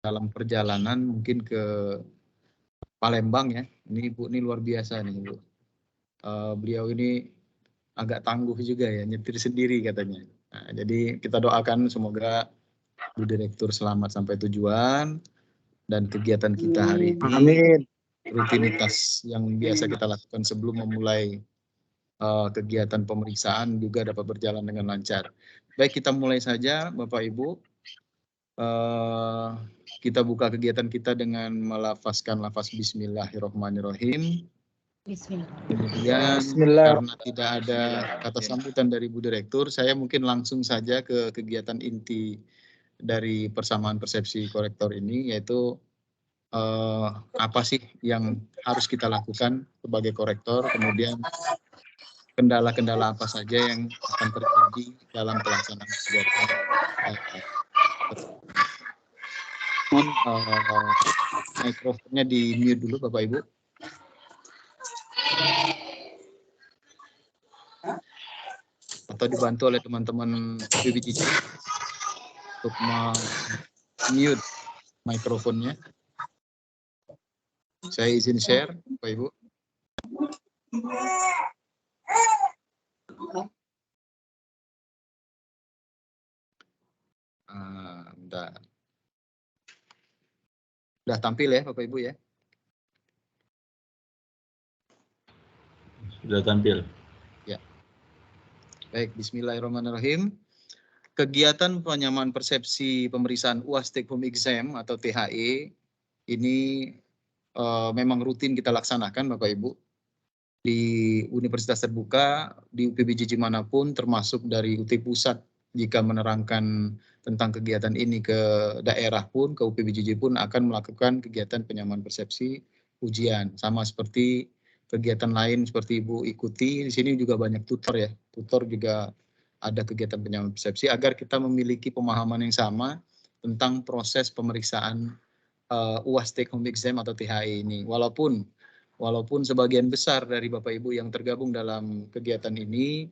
dalam perjalanan mungkin ke Palembang ya. Ini Ibu ini luar biasa nih Ibu. Beliau ini agak tangguh juga ya, nyetir sendiri katanya. Nah, jadi kita doakan semoga Bu Direktur selamat sampai tujuan dan kegiatan kita hari ini, Amin. rutinitas yang biasa kita lakukan sebelum memulai kegiatan pemeriksaan juga dapat berjalan dengan lancar. Baik, kita mulai saja Bapak Ibu. Kita buka kegiatan kita dengan melafazkan lafaz Bismillahirrahmanirrahim. Kemudian karena tidak ada kata sambutan dari Bu Direktur, saya mungkin langsung saja ke kegiatan inti dari persamaan persepsi korektor ini, yaitu apa sih yang harus kita lakukan sebagai korektor, kemudian kendala-kendala apa saja yang akan terjadi dalam pelaksanaan kegiatan. Mikrofonnya di mute dulu Bapak Ibu. Atau dibantu oleh teman-teman UPBJJ untuk mute mikrofonnya. Saya izin share Bapak Ibu. Bentar. Sudah tampil ya Bapak Ibu ya? Sudah tampil. Ya. Baik, bismillahirrahmanirrahim. Kegiatan penyamaan persepsi pemeriksaan UAS Take Home Exam atau THE ini memang rutin kita laksanakan Bapak Ibu. Di Universitas Terbuka, di UPBJJ manapun, termasuk dari UT Pusat, jika menerangkan tentang kegiatan ini ke daerah pun, ke UPBJJ pun akan melakukan kegiatan penyamaan persepsi ujian. Sama seperti kegiatan lain seperti Ibu ikuti, di sini juga banyak tutor ya. Tutor juga ada kegiatan penyamaan persepsi agar kita memiliki pemahaman yang sama tentang proses pemeriksaan UAS Take Home Exam atau THE ini. Walaupun sebagian besar dari Bapak Ibu yang tergabung dalam kegiatan ini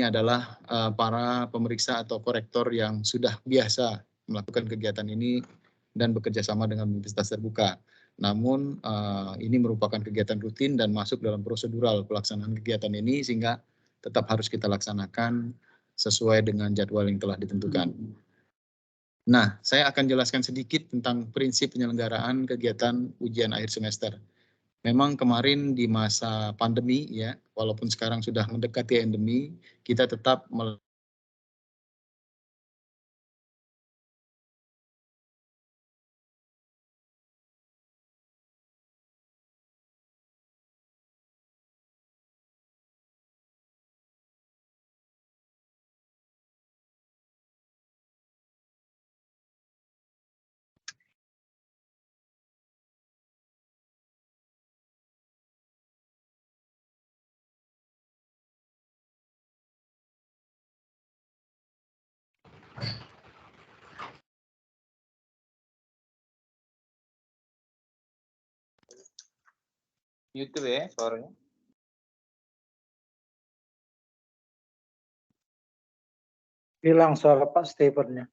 adalah para pemeriksa atau korektor yang sudah biasa melakukan kegiatan ini dan bekerja sama dengan Universitas Terbuka. Namun ini merupakan kegiatan rutin dan masuk dalam prosedural pelaksanaan kegiatan ini sehingga tetap harus kita laksanakan sesuai dengan jadwal yang telah ditentukan. Nah, saya akan jelaskan sedikit tentang prinsip penyelenggaraan kegiatan ujian akhir semester. Memang kemarin di masa pandemi ya, walaupun sekarang sudah mendekati endemi, kita tetap YouTube ya suaranya. Hilang suara Pak Stevennya.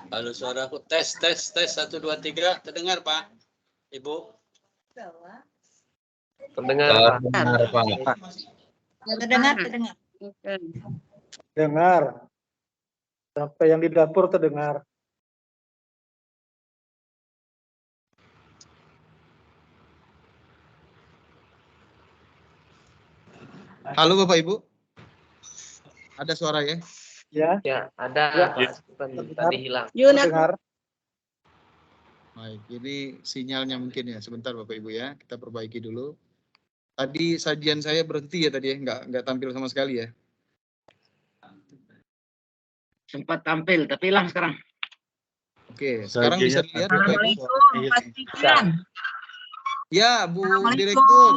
Halo suaraku, tes 1 2 3, terdengar Pak? Ibu? Terdengar Pak. Terdengar. Dengar. Sampai yang di dapur terdengar. Halo Bapak Ibu, ada suara ya? Ya. Ya, ada Ya. Pak. Tadi hilang. Dengar. Baik, ini sinyalnya mungkin ya. Sebentar Bapak Ibu ya, kita perbaiki dulu. Tadi sajian saya berhenti ya tadi ya, nggak tampil sama sekali ya. Sempat tampil, tapi hilang sekarang. Oke, sekarang bisa dilihat Bapak Ibu. Assalamualaikum, Pak Stipen. Ya, Bu Assalamualaikum. Direktur.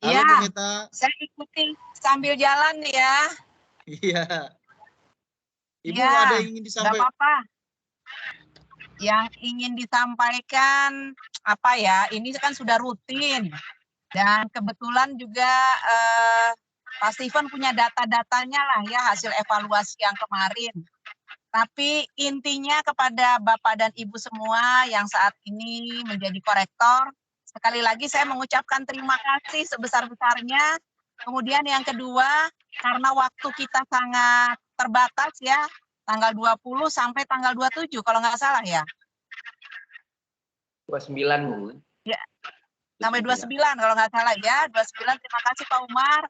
Halo Ya, Bu Meta. saya ikuti sambil jalan ya. Iya. Ibu Ya, ada yang ingin nggak disampaikan? apa-apa. Yang ingin disampaikan apa ya? Ini kan sudah rutin dan kebetulan juga Pak Steven punya data-datanya lah ya hasil evaluasi yang kemarin. Tapi intinya kepada Bapak dan Ibu semua yang saat ini menjadi korektor, sekali lagi saya mengucapkan terima kasih sebesar-besarnya. Kemudian yang kedua, karena waktu kita sangat terbatas ya, tanggal 20 sampai tanggal 27 kalau nggak salah ya. 29, Bu. Ya, sampai 29 kalau nggak salah ya. 29, terima kasih Pak Umar.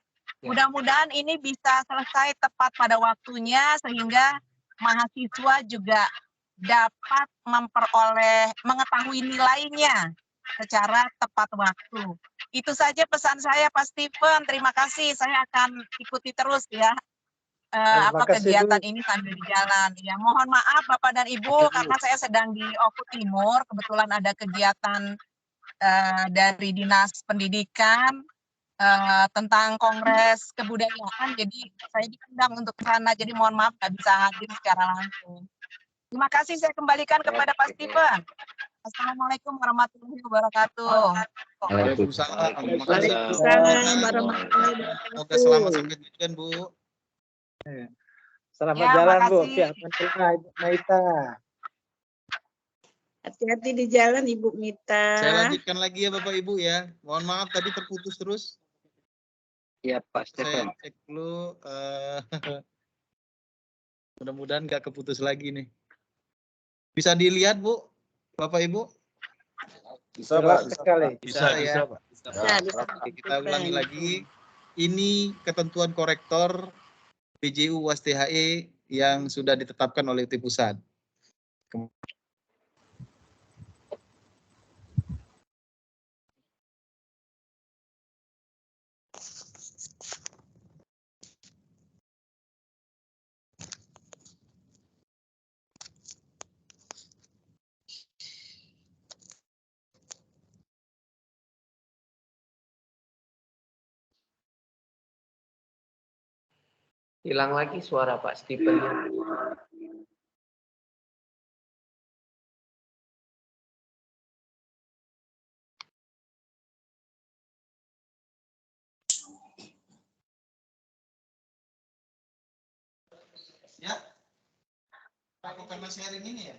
Mudah-mudahan ini bisa selesai tepat pada waktunya sehingga mahasiswa juga dapat mengetahui nilainya secara tepat waktu. Itu saja pesan saya Pak Steven. Terima kasih. Saya akan ikuti terus ya Terima kasih, kegiatan Bu. ini sambil di jalan. Ya, mohon maaf Bapak dan Ibu karena saya sedang di Oku Timur. Kebetulan ada kegiatan dari Dinas Pendidikan tentang Kongres Kebudayaan, jadi saya diundang untuk ke sana, jadi mohon maaf nggak bisa hadir secara langsung. Terima kasih, saya kembalikan kepada Pak Steven. Assalamualaikum warahmatullahi wabarakatuh. Waalaikumsalam. Terima kasih. Waalaikumsalam warahmatullahi Semoga wabarakatuh. selamat sampai tujuan, Bu. Selamat Ya, jalan, Bu. makasih. Pihak Menteri Maita. Hati-hati di jalan Ibu Mita. Saya lanjutkan lagi ya Bapak Ibu ya. Mohon maaf tadi terputus terus. Iya, Pak Saya Stefan. cek dulu. Mudah-mudahan nggak keputus lagi nih. Bisa dilihat Bu, Bapak Ibu? Bisa, Pak. Sekali. Bisa ya. Pak. Bisa. Oke, kita ulangi lagi. Ini ketentuan korektor PJU UAS THE yang sudah ditetapkan oleh UT Pusat. Hilang lagi suara Pak Stephen. Ya. Karena sharing ini ya.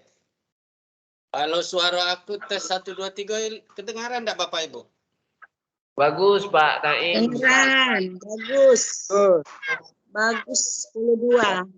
Kalau suara aku tes 1 2 3 kedengaran enggak Bapak Ibu? Bagus, Pak Naim. Kedengeran, bagus. Tuh. Bagus 12.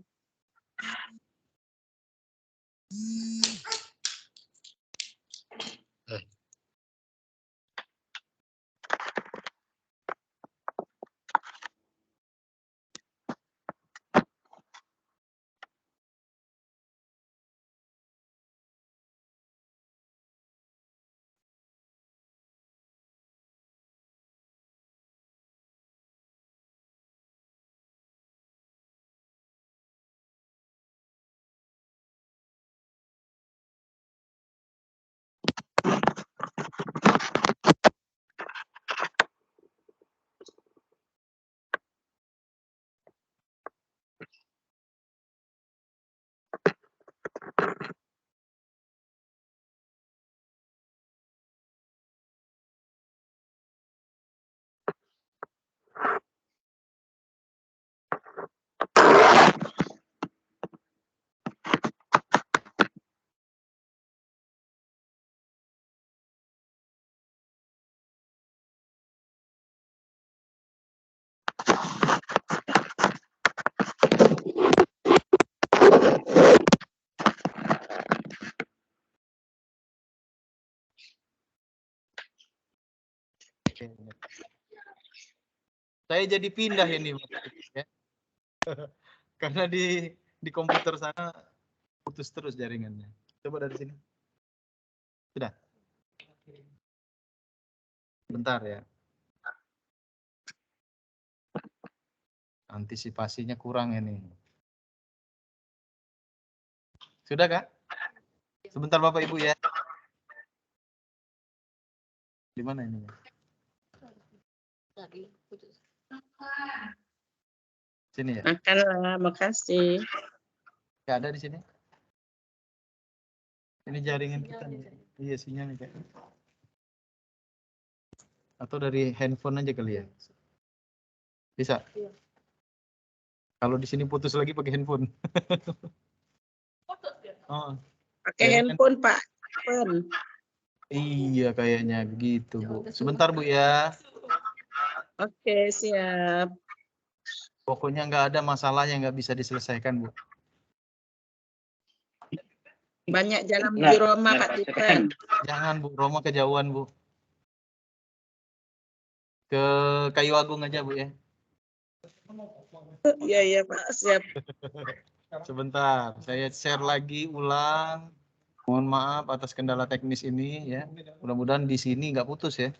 Saya jadi pindah ini ya. Karena di komputer sana putus terus jaringannya. Coba dari sini. Sudah. Bentar ya. Antisipasinya kurang ini. Sudah kah? Sebentar Bapak Ibu ya. Di mana ini? Sini ya? Makanlah, makasih. Nggak ada di sini? Ini jaringan kita nih. Iya, sinyalnya kayak. Atau dari handphone aja kali ya? Bisa? Kalau di sini putus lagi pakai handphone. Oh, Pakai Ya, handphone, Pak. Handphone. iya kayaknya begitu, Bu. Sebentar, Bu ya. Oke, siap. Pokoknya nggak ada masalah yang nggak bisa diselesaikan, Bu. Banyak jalan menuju Roma, Pak Stephen. Jangan, Bu. Roma kejauhan, Bu. Ke Kayu Agung aja, Bu ya. Iya, iya, Pak. Siap. Sebentar, saya share lagi ulang. Mohon maaf atas kendala teknis ini ya. Mudah-mudahan di sini nggak putus ya.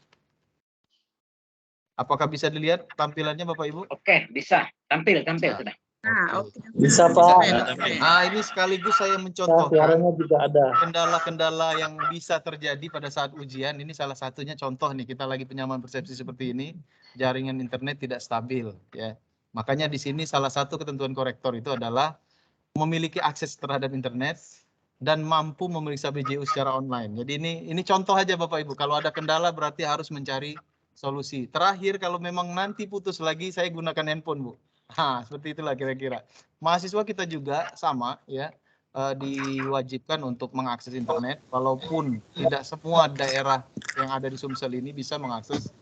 Apakah bisa dilihat tampilannya Bapak Ibu? Oke, bisa. Tampil sudah. Nah, oke. Bisa, Pak. Nah, ini sekaligus saya Nah, mencontohkan suaranya juga ada. kendala-kendala yang bisa terjadi pada saat ujian. Ini salah satunya contoh nih, kita lagi penyamaan persepsi seperti ini, jaringan internet tidak stabil ya. Makanya di sini salah satu ketentuan korektor itu adalah memiliki akses terhadap internet dan mampu memeriksa BJU secara online. Jadi ini contoh aja Bapak Ibu. Kalau ada kendala berarti harus mencari solusi. Terakhir kalau memang nanti putus lagi saya gunakan handphone, Bu. Nah, seperti itulah kira-kira. Mahasiswa kita juga sama ya, diwajibkan untuk mengakses internet walaupun tidak semua daerah yang ada di Sumsel ini bisa mengakses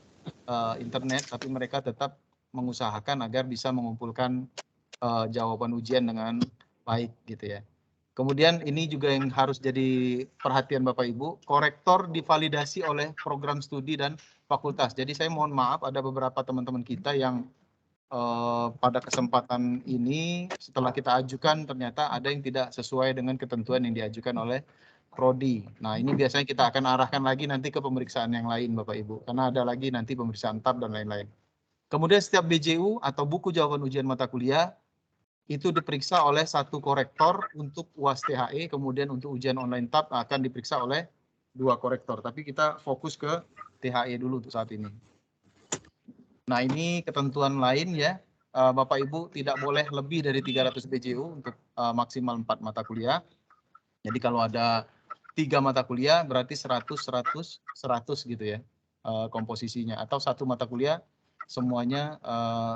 internet, tapi mereka tetap mengusahakan agar bisa mengumpulkan jawaban ujian dengan baik gitu ya. Kemudian ini juga yang harus jadi perhatian Bapak Ibu, korektor divalidasi oleh program studi dan fakultas. Jadi saya mohon maaf ada beberapa teman-teman kita yang pada kesempatan ini setelah kita ajukan ternyata ada yang tidak sesuai dengan ketentuan yang diajukan oleh prodi. Nah, ini biasanya kita akan arahkan lagi nanti ke pemeriksaan yang lain Bapak Ibu, karena ada lagi nanti pemeriksaan TAP dan lain-lain. Kemudian setiap BJU atau buku jawaban ujian mata kuliah itu diperiksa oleh satu korektor untuk UAS THE, kemudian untuk ujian online TAP akan diperiksa oleh 2 korektor. Tapi kita fokus ke THE dulu untuk saat ini. Nah, ini ketentuan lain ya. Bapak Ibu tidak boleh lebih dari 300 BJU untuk maksimal 4 mata kuliah. Jadi kalau ada 3 mata kuliah berarti 100 gitu ya komposisinya. Atau 1 mata kuliah semuanya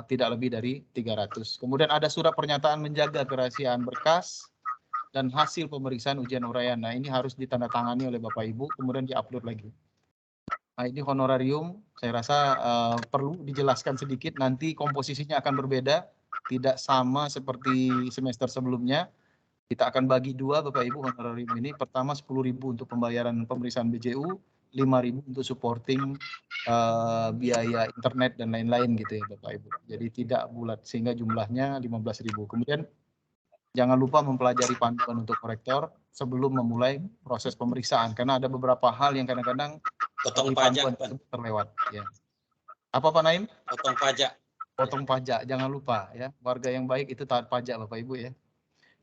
tidak lebih dari 300. Kemudian ada surat pernyataan menjaga kerahasiaan berkas dan hasil pemeriksaan ujian uraian. Nah, ini harus ditandatangani oleh Bapak Ibu, kemudian diupload lagi. Nah, ini honorarium, saya rasa perlu dijelaskan sedikit, nanti komposisinya akan berbeda, tidak sama seperti semester sebelumnya. Kita akan bagi 2 Bapak Ibu honorarium ini. Pertama 10.000 untuk pembayaran pemeriksaan BJU, 5.000 untuk supporting biaya internet dan lain-lain gitu ya Bapak Ibu. Jadi tidak bulat sehingga jumlahnya 15.000. Kemudian jangan lupa mempelajari panduan untuk korektor sebelum memulai proses pemeriksaan karena ada beberapa hal yang kadang-kadang Potong pajak, Pak. terlewat ya. Apa Pak Naim? Potong pajak. Potong pajak, jangan lupa ya. Warga yang baik itu taat pajak Bapak Ibu ya.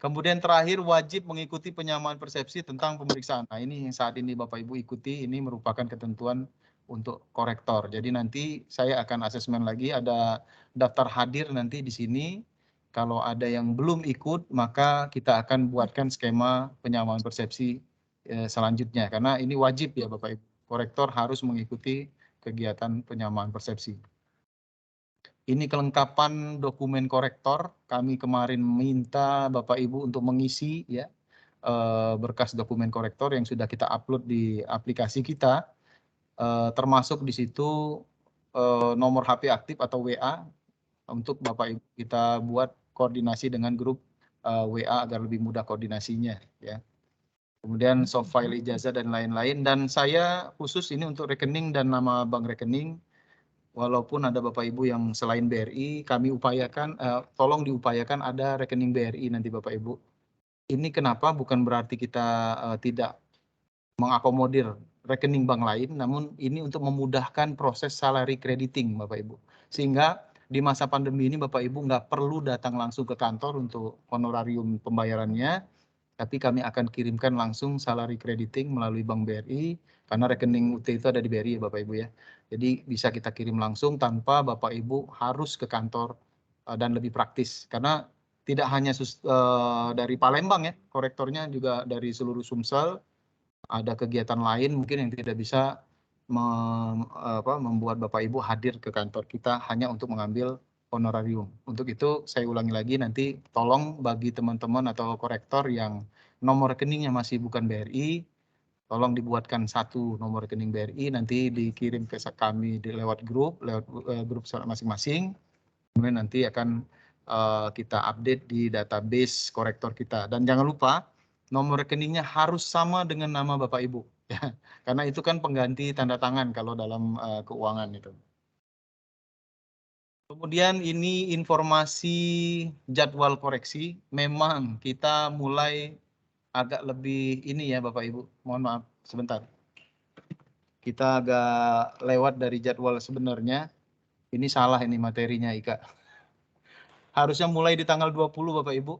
Kemudian terakhir wajib mengikuti penyamaan persepsi tentang pemeriksaan. Nah, ini yang saat ini Bapak Ibu ikuti, ini merupakan ketentuan untuk korektor. Jadi nanti saya akan asesmen lagi, ada daftar hadir nanti di sini. Kalau ada yang belum ikut, maka kita akan buatkan skema penyamaan persepsi selanjutnya. Karena ini wajib ya Bapak Ibu. Korektor harus mengikuti kegiatan penyamaan persepsi. Ini kelengkapan dokumen korektor. Kami kemarin minta Bapak Ibu untuk mengisi ya berkas dokumen korektor yang sudah kita upload di aplikasi kita. Termasuk di situ nomor HP aktif atau WA untuk Bapak Ibu kita buat koordinasi dengan grup WA agar lebih mudah koordinasinya ya. Kemudian soft file ijazah dan lain-lain, dan saya khusus ini untuk rekening dan nama bank rekening. Walaupun ada Bapak Ibu yang selain BRI, kami upayakan, tolong diupayakan ada rekening BRI nanti Bapak Ibu. Ini kenapa? Bukan berarti kita tidak mengakomodir rekening bank lain, namun ini untuk memudahkan proses salary crediting Bapak Ibu. Sehingga di masa pandemi ini Bapak Ibu nggak perlu datang langsung ke kantor untuk honorarium pembayarannya, tapi kami akan kirimkan langsung salary crediting melalui Bank BRI, karena rekening UT itu ada di BRI ya Bapak Ibu ya. Jadi bisa kita kirim langsung tanpa Bapak Ibu harus ke kantor dan lebih praktis. Karena tidak hanya dari Palembang ya, korektornya juga dari seluruh Sumsel. Ada kegiatan lain mungkin yang tidak bisa membuat Bapak Ibu hadir ke kantor kita hanya untuk mengambil honorarium. Untuk itu saya ulangi lagi, nanti tolong bagi teman-teman atau korektor yang nomor rekeningnya masih bukan BRI, tolong dibuatkan satu nomor rekening BRI, nanti dikirim ke kami lewat grup masing-masing. Kemudian nanti akan kita update di database korektor kita. Dan jangan lupa nomor rekeningnya harus sama dengan nama Bapak Ibu. Ya, karena itu kan pengganti tanda tangan kalau dalam keuangan itu. Kemudian ini informasi jadwal koreksi. Memang kita mulai agak lebih ini ya Bapak Ibu. Mohon maaf sebentar. Kita agak lewat dari jadwal sebenarnya. Ini salah ini materinya Ika. Harusnya mulai di tanggal 20 Bapak Ibu.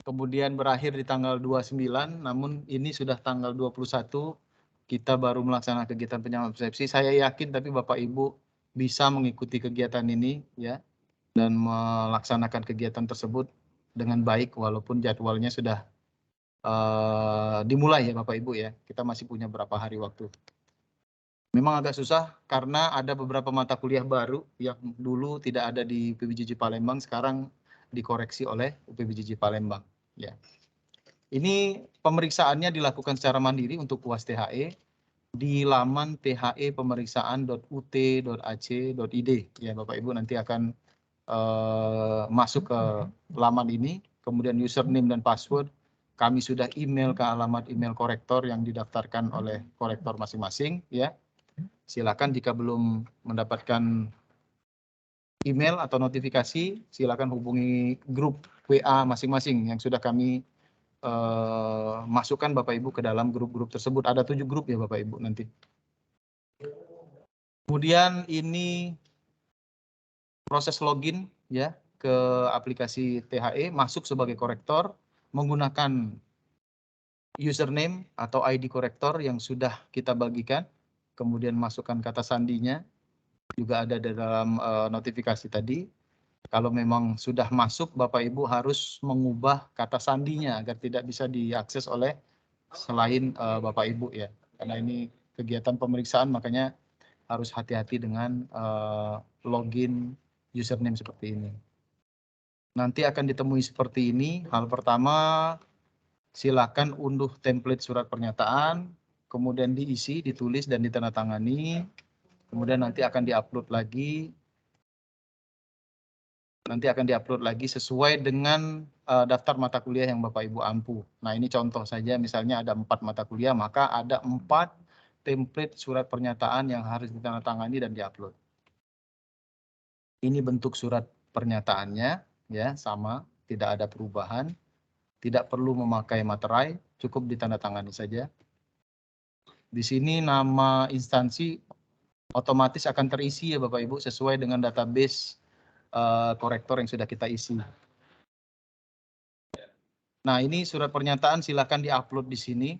Kemudian berakhir di tanggal 29, namun ini sudah tanggal 21. Kita baru melaksanakan kegiatan penyamaan persepsi. Saya yakin tapi Bapak Ibu bisa mengikuti kegiatan ini ya dan melaksanakan kegiatan tersebut dengan baik walaupun jadwalnya sudah dimulai ya Bapak Ibu ya. Kita masih punya berapa hari waktu. Memang agak susah karena ada beberapa mata kuliah baru yang dulu tidak ada di UPBJJ Palembang, sekarang dikoreksi oleh UPBJJ Palembang ya. Ini pemeriksaannya dilakukan secara mandiri untuk UAS THE di laman thepemeriksaan.ut.ac.id ya Bapak Ibu, nanti akan masuk ke laman ini, kemudian username dan password kami sudah email ke alamat email korektor yang didaftarkan oleh korektor masing-masing ya. Silakan jika belum mendapatkan email atau notifikasi, silakan hubungi grup WA masing-masing yang sudah kami masukkan Bapak Ibu ke dalam grup-grup tersebut. Ada 7 grup ya Bapak Ibu nanti. Kemudian ini proses login ya ke aplikasi THE, masuk sebagai korektor menggunakan username atau ID korektor yang sudah kita bagikan, kemudian masukkan kata sandinya, juga ada di dalam notifikasi tadi. Kalau memang sudah masuk, Bapak Ibu harus mengubah kata sandinya agar tidak bisa diakses oleh selain Bapak Ibu ya. Karena ini kegiatan pemeriksaan, makanya harus hati-hati dengan login username seperti ini. Nanti akan ditemui seperti ini. Hal pertama, silakan unduh template surat pernyataan, kemudian diisi, ditulis, dan ditandatangani. Kemudian nanti akan diupload lagi. Nanti akan diupload lagi sesuai dengan daftar mata kuliah yang Bapak Ibu ampu. Nah ini contoh saja, misalnya ada 4 mata kuliah, maka ada 4 template surat pernyataan yang harus ditandatangani dan diupload. Ini bentuk surat pernyataannya, ya sama, tidak ada perubahan, tidak perlu memakai materai, cukup ditandatangani saja. Di sini nama instansi otomatis akan terisi ya Bapak Ibu sesuai dengan database korektor yang sudah kita isi. Nah ini surat pernyataan silakan diupload di sini.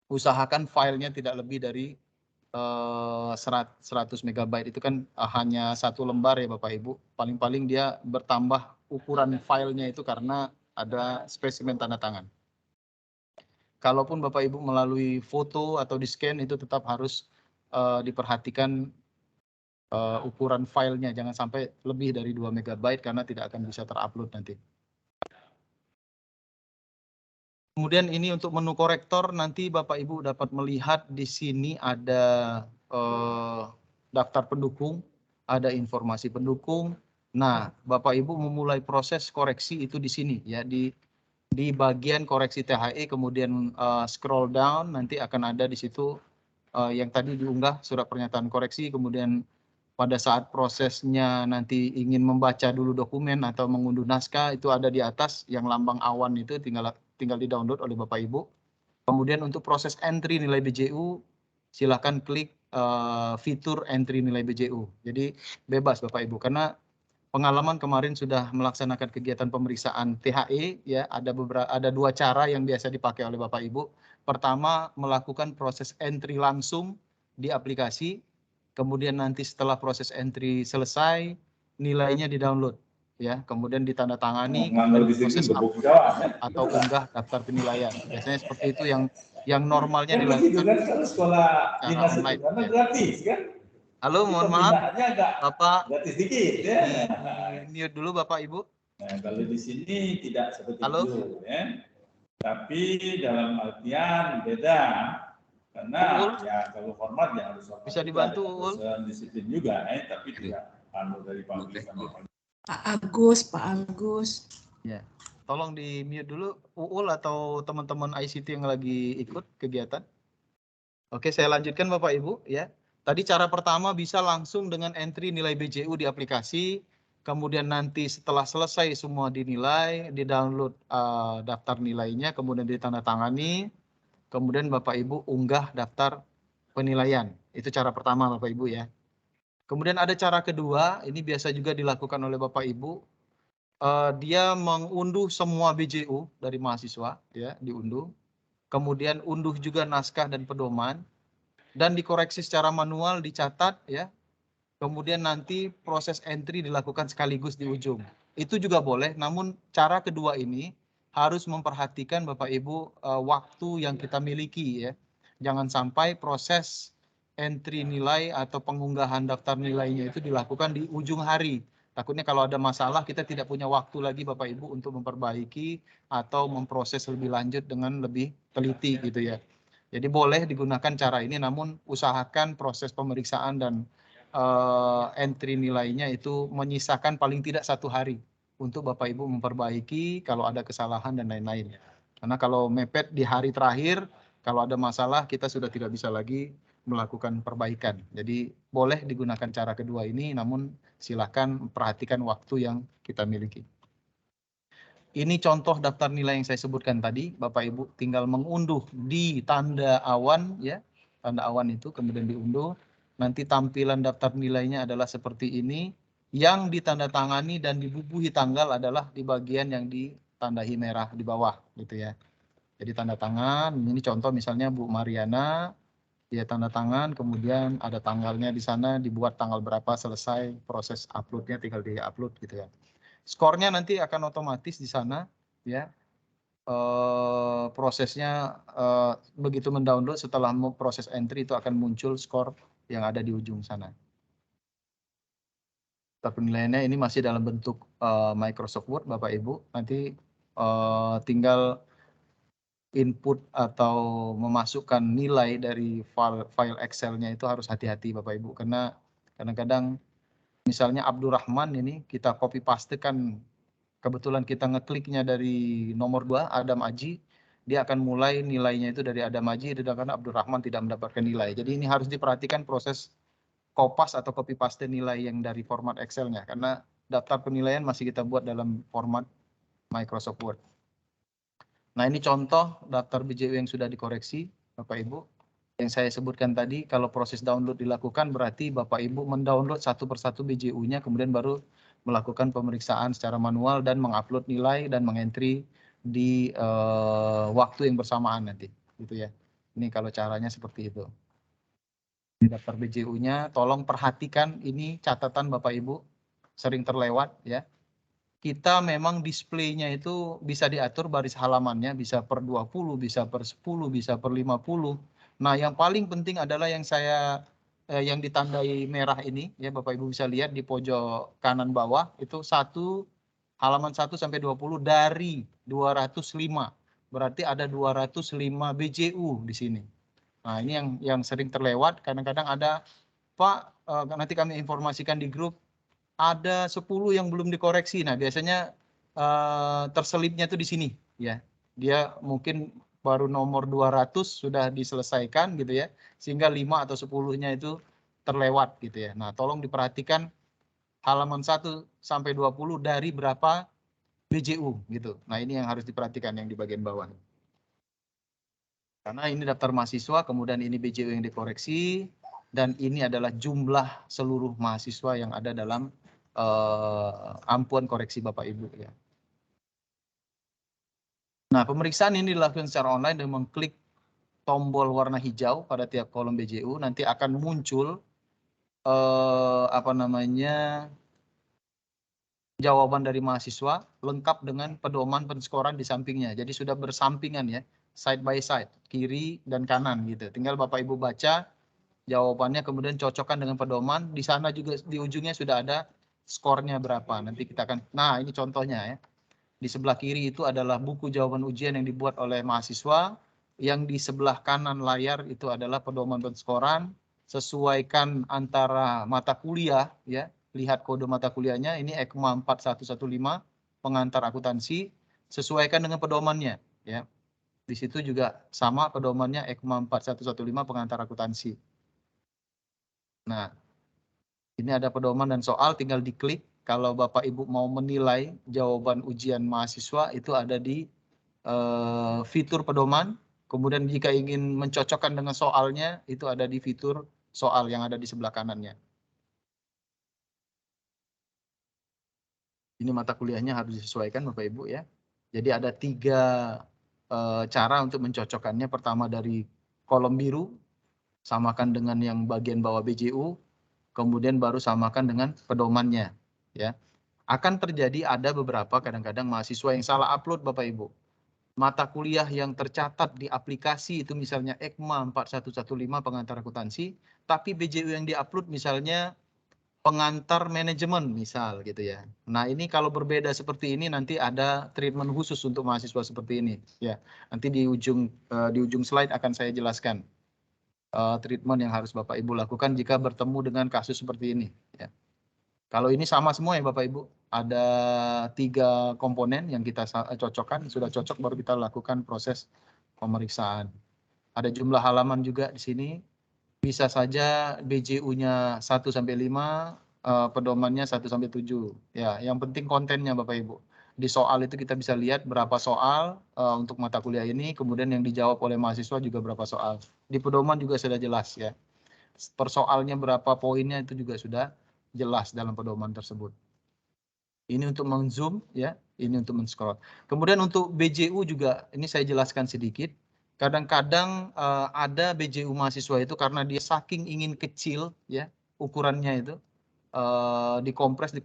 Usahakan filenya tidak lebih dari 100 MB, itu kan hanya 1 lembar ya Bapak Ibu. Paling-paling dia bertambah ukuran filenya itu karena ada spesimen tanda tangan. Kalaupun Bapak Ibu melalui foto atau di-scan itu tetap harus diperhatikan ukuran filenya, jangan sampai lebih dari 2 MB karena tidak akan bisa terupload nanti. Kemudian ini untuk menu korektor, nanti Bapak Ibu dapat melihat di sini ada daftar pendukung, ada informasi pendukung. Nah, Bapak Ibu memulai proses koreksi itu di sini ya, di bagian koreksi THE, kemudian scroll down, nanti akan ada di situ yang tadi diunggah surat pernyataan koreksi, kemudian pada saat prosesnya nanti ingin membaca dulu dokumen atau mengunduh naskah, itu ada di atas yang lambang awan itu tinggal di-download oleh Bapak Ibu. Kemudian untuk proses entry nilai BJU, silakan klik fitur entry nilai BJU. Jadi bebas Bapak Ibu, karena pengalaman kemarin sudah melaksanakan kegiatan pemeriksaan THE, ya, ada dua cara yang biasa dipakai oleh Bapak Ibu. Pertama, melakukan proses entry langsung di aplikasi, kemudian nanti setelah proses entry selesai, nilainya di-download, ya, kemudian ditandatangani, kemudian proses upload atau unggah daftar penilaian. Biasanya seperti itu yang normalnya dilakukan secara online. Ya. Gratis kan? Halo, mohon maaf, Bapak, Gratis dikit ya. mute dulu Bapak Ibu. Nah, kalau di sini tidak seperti Halo? itu, ya. Tapi dalam artian beda, karena ya kalau format ya harus format. Bisa dibantu, Ul? Disiplin juga, tapi tidak dari pagi sampai pagi. Pak Agus. Ya, tolong di mute dulu, Uul atau teman-teman ICT yang lagi ikut kegiatan. Oke, saya lanjutkan Bapak Ibu, ya. Tadi cara pertama bisa langsung dengan entry nilai BJU di aplikasi, kemudian nanti setelah selesai semua dinilai, di-download daftar nilainya, kemudian ditandatangani, kemudian Bapak Ibu unggah daftar penilaian. Itu cara pertama Bapak Ibu, ya. Kemudian ada cara kedua, ini biasa juga dilakukan oleh Bapak Ibu. Dia mengunduh semua BJU dari mahasiswa, ya, diunduh. Kemudian unduh juga naskah dan pedoman, dan dikoreksi secara manual, dicatat, ya. Kemudian nanti proses entry dilakukan sekaligus di ujung. Itu juga boleh, namun cara kedua ini harus memperhatikan Bapak Ibu waktu yang kita miliki, ya. Jangan sampai proses entry nilai atau pengunggahan daftar nilainya itu dilakukan di ujung hari. Takutnya kalau ada masalah kita tidak punya waktu lagi Bapak Ibu untuk memperbaiki atau memproses lebih lanjut dengan lebih teliti gitu ya. Jadi boleh digunakan cara ini, namun usahakan proses pemeriksaan dan entry nilainya itu menyisakan paling tidak 1 hari untuk Bapak Ibu memperbaiki kalau ada kesalahan dan lain-lain. Karena kalau mepet di hari terakhir, kalau ada masalah kita sudah tidak bisa lagi melakukan perbaikan. Jadi boleh digunakan cara kedua ini, namun silakan perhatikan waktu yang kita miliki. Ini contoh daftar nilai yang saya sebutkan tadi, Bapak Ibu tinggal mengunduh di tanda awan, ya, tanda awan itu kemudian diunduh. Nanti tampilan daftar nilainya adalah seperti ini. Yang ditandatangani dan dibubuhi tanggal adalah di bagian yang ditandai merah di bawah, gitu ya. Jadi tanda tangan, ini contoh misalnya Bu Mariana, dia tanda tangan, kemudian ada tanggalnya di sana, dibuat tanggal berapa selesai proses uploadnya, tinggal di-upload gitu ya. Skornya nanti akan otomatis di sana, ya. Prosesnya begitu mendownload, setelah proses entry itu akan muncul skor yang ada di ujung sana. Penilaiannya ini masih dalam bentuk Microsoft Word, Bapak Ibu. Nanti tinggal input atau memasukkan nilai dari file Excel-nya itu harus hati-hati Bapak Ibu, karena kadang-kadang misalnya Abdurrahman ini kita copy pastekan, kebetulan kita ngekliknya dari nomor 2 Adam Aji, dia akan mulai nilainya itu dari Adam Aji, sedangkan Abdurrahman tidak mendapatkan nilai. Jadi ini harus diperhatikan proses kopas atau copy paste nilai yang dari format Excel-nya, karena daftar penilaian masih kita buat dalam format Microsoft Word. Nah, ini contoh daftar BJU yang sudah dikoreksi Bapak Ibu. Yang saya sebutkan tadi, kalau proses download dilakukan berarti Bapak Ibu mendownload satu persatu BJU-nya, kemudian baru melakukan pemeriksaan secara manual dan mengupload nilai dan mengentry di waktu yang bersamaan nanti, gitu ya. Ini kalau caranya seperti itu. Di daftar BJU-nya, tolong perhatikan ini catatan Bapak Ibu, sering terlewat ya. Kita memang displaynya itu bisa diatur baris halamannya, bisa per 20, bisa per 10, bisa per 50. Nah, yang paling penting adalah yang yang ditandai merah ini, ya Bapak Ibu bisa lihat di pojok kanan bawah, itu halaman 1 sampai 20 dari 205. Berarti ada 205 BJU di sini. Nah, ini yang sering terlewat, kadang-kadang ada, Pak, nanti kami informasikan di grup, ada 10 yang belum dikoreksi. Nah, biasanya terselipnya itu di sini, ya. Dia mungkin baru nomor 200 sudah diselesaikan gitu ya, sehingga 5 atau 10-nya itu terlewat gitu ya. Nah, tolong diperhatikan halaman 1 sampai 20 dari berapa BJU gitu. Nah, ini yang harus diperhatikan yang di bagian bawah. Karena ini daftar mahasiswa, kemudian ini BJU yang dikoreksi, dan ini adalah jumlah seluruh mahasiswa yang ada dalam ampuan koreksi Bapak Ibu ya. Nah, pemeriksaan ini dilakukan secara online dengan mengklik tombol warna hijau pada tiap kolom BJU, nanti akan muncul jawaban dari mahasiswa lengkap dengan pedoman penskoran di sampingnya. Jadi sudah bersampingan ya, side by side, kiri dan kanan gitu. Tinggal Bapak Ibu baca jawabannya, kemudian cocokkan dengan pedoman. Di sana juga di ujungnya sudah ada skornya berapa. Nanti kita akan, nah ini contohnya ya. Di sebelah kiri itu adalah buku jawaban ujian yang dibuat oleh mahasiswa. Yang di sebelah kanan layar itu adalah pedoman penskoran. Sesuaikan antara mata kuliah ya. Lihat kode mata kuliahnya, ini EKMA 4115 pengantar akuntansi, sesuaikan dengan pedomannya ya. Di situ juga sama pedomannya EKMA 4115 pengantar akuntansi. Nah, ini ada pedoman dan soal, tinggal diklik. Kalau Bapak Ibu mau menilai jawaban ujian mahasiswa itu ada di fitur pedoman. Kemudian jika ingin mencocokkan dengan soalnya itu ada di fitur soal yang ada di sebelah kanannya. Ini mata kuliahnya harus disesuaikan Bapak Ibu ya. Jadi ada 3 cara untuk mencocokkannya. Pertama dari kolom biru, samakan dengan yang bagian bawah BJU, kemudian baru samakan dengan pedomannya ya. Akan terjadi ada beberapa kadang-kadang mahasiswa yang salah upload Bapak Ibu. Mata kuliah yang tercatat di aplikasi itu misalnya EKMA 4115 pengantar akuntansi, tapi BJU yang diupload misalnya pengantar manajemen misal gitu ya. Nah ini kalau berbeda seperti ini nanti ada treatment khusus untuk mahasiswa seperti ini ya. Nanti di ujung slide akan saya jelaskan treatment yang harus Bapak Ibu lakukan jika bertemu dengan kasus seperti ini ya. Kalau ini sama semua ya Bapak Ibu, ada 3 komponen yang kita cocokkan, sudah cocok baru kita lakukan proses pemeriksaan. Ada jumlah halaman juga di sini. Bisa saja BJU-nya 1-5, pedomannya 1-7. Ya, yang penting kontennya Bapak Ibu. Di soal itu kita bisa lihat berapa soal untuk mata kuliah ini, kemudian yang dijawab oleh mahasiswa juga berapa soal. Di pedoman juga sudah jelas ya. Persoalnya berapa poinnya itu juga sudah jelas dalam pedoman tersebut. Ini untuk meng-zoom ya, ini untuk men-scroll. Kemudian untuk BJU juga ini saya jelaskan sedikit. Kadang-kadang ada BJU mahasiswa itu karena dia saking ingin kecil ya ukurannya itu dikompres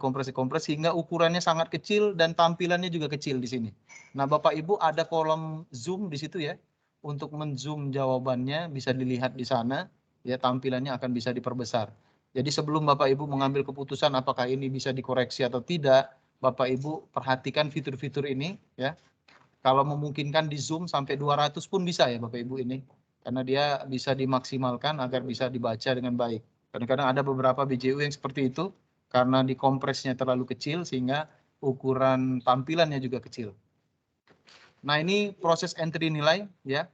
sehingga ukurannya sangat kecil dan tampilannya juga kecil di sini. Nah Bapak Ibu ada kolom zoom di situ ya untuk men-zoom jawabannya bisa dilihat di sana ya, tampilannya akan bisa diperbesar. Jadi sebelum Bapak Ibu mengambil keputusan apakah ini bisa dikoreksi atau tidak, Bapak Ibu perhatikan fitur-fitur ini ya. Kalau memungkinkan di zoom sampai 200 pun bisa ya Bapak Ibu ini. Karena dia bisa dimaksimalkan agar bisa dibaca dengan baik. Kadang-kadang ada beberapa BJU yang seperti itu. Karena dikompresnya terlalu kecil sehingga ukuran tampilannya juga kecil. Nah ini proses entry nilai ya.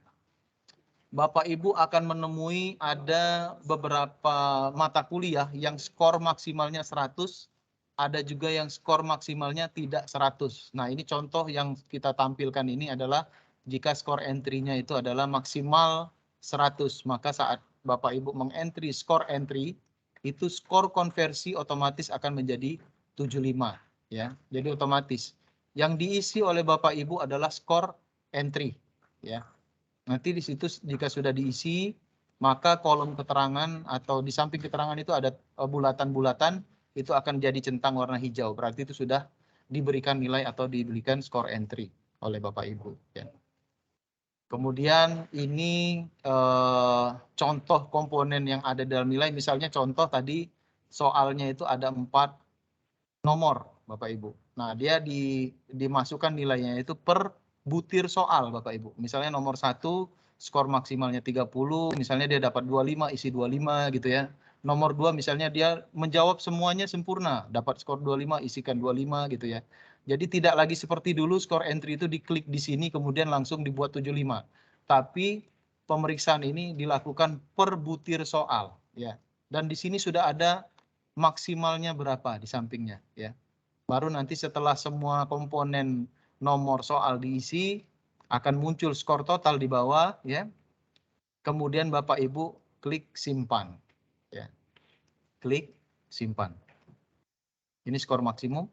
Bapak Ibu akan menemui ada beberapa mata kuliah yang skor maksimalnya 100. Ada juga yang skor maksimalnya tidak 100. Nah ini contoh yang kita tampilkan ini adalah jika skor entry-nya itu adalah maksimal 100. Maka saat Bapak Ibu mengentry skor entry, itu skor konversi otomatis akan menjadi 75. Ya, jadi otomatis. Yang diisi oleh Bapak Ibu adalah skor entry. Ya, nanti di situ jika sudah diisi, maka kolom keterangan atau di samping keterangan itu ada bulatan-bulatan, itu akan jadi centang warna hijau. Berarti itu sudah diberikan nilai atau diberikan skor entry oleh Bapak Ibu. Ya. Kemudian ini contoh komponen yang ada dalam nilai. Misalnya contoh tadi soalnya itu ada 4 nomor Bapak Ibu. Nah dia dimasukkan nilainya itu per butir soal Bapak Ibu. Misalnya nomor 1 skor maksimalnya 30, misalnya dia dapat 25, isi 25 gitu ya. Nomor 2 misalnya dia menjawab semuanya sempurna, dapat skor 25, isikan 25 gitu ya. Jadi tidak lagi seperti dulu skor entry itu diklik di sini kemudian langsung dibuat 75. Tapi pemeriksaan ini dilakukan per butir soal ya. Dan di sini sudah ada maksimalnya berapa di sampingnya ya. Baru nanti setelah semua komponen nomor soal diisi akan muncul skor total di bawah ya. Kemudian Bapak Ibu klik simpan ya. Klik simpan. Ini skor maksimum.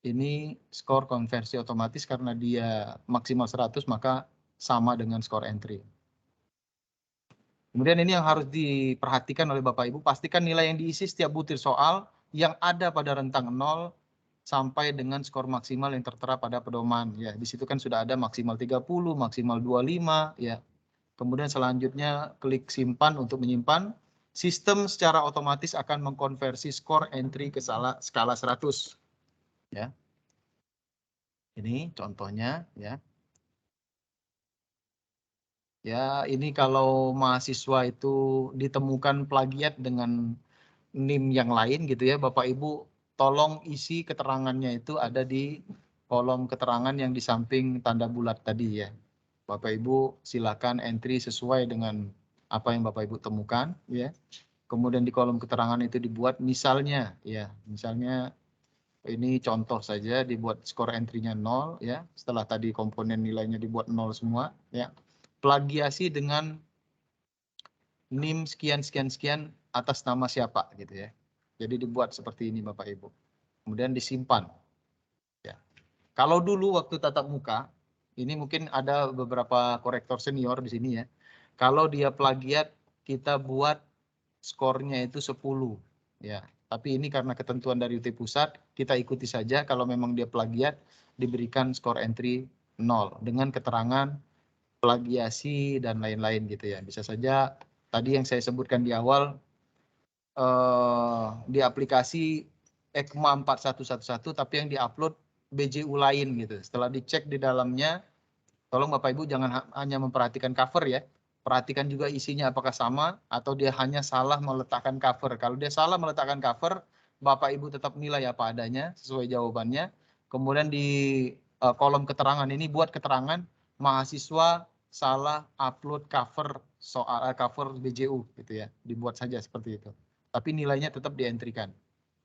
Ini skor konversi otomatis karena dia maksimal 100 maka sama dengan skor entry. Kemudian ini yang harus diperhatikan oleh Bapak Ibu, pastikan nilai yang diisi setiap butir soal yang ada pada rentang 0 sampai dengan skor maksimal yang tertera pada pedoman. Ya, di situ kan sudah ada maksimal 30, maksimal 25 ya. Kemudian selanjutnya klik simpan untuk menyimpan. Sistem secara otomatis akan mengkonversi skor entry ke skala 100. Ya. Ini contohnya ya. Ya, ini kalau mahasiswa itu ditemukan plagiat dengan NIM yang lain gitu ya, Bapak Ibu tolong isi keterangannya itu ada di kolom keterangan yang di samping tanda bulat tadi ya. Bapak Ibu silakan entry sesuai dengan apa yang Bapak Ibu temukan ya. Kemudian di kolom keterangan itu dibuat misalnya ya, misalnya ini contoh saja dibuat skor entry-nya 0 ya. Setelah tadi komponen nilainya dibuat 0 semua ya. Plagiasi dengan NIM sekian atas nama siapa gitu ya. Jadi dibuat seperti ini Bapak Ibu. Kemudian disimpan. Ya. Kalau dulu waktu tatap muka, ini mungkin ada beberapa korektor senior di sini ya. Kalau dia plagiat, kita buat skornya itu 10 ya. Tapi ini karena ketentuan dari UT Pusat, kita ikuti saja kalau memang dia plagiat diberikan skor entry 0 dengan keterangan plagiasi dan lain-lain gitu ya. Bisa saja tadi yang saya sebutkan di awal di aplikasi ECMA 4111 tapi yang diupload BJU lain gitu. Setelah dicek di dalamnya, tolong Bapak Ibu jangan hanya memperhatikan cover ya. Perhatikan juga isinya apakah sama atau dia hanya salah meletakkan cover. Kalau dia salah meletakkan cover, Bapak Ibu tetap nilai apa adanya sesuai jawabannya. Kemudian di kolom keterangan ini buat keterangan mahasiswa salah upload cover soal cover BJU gitu ya. Dibuat saja seperti itu. Tapi nilainya tetap dientrikan.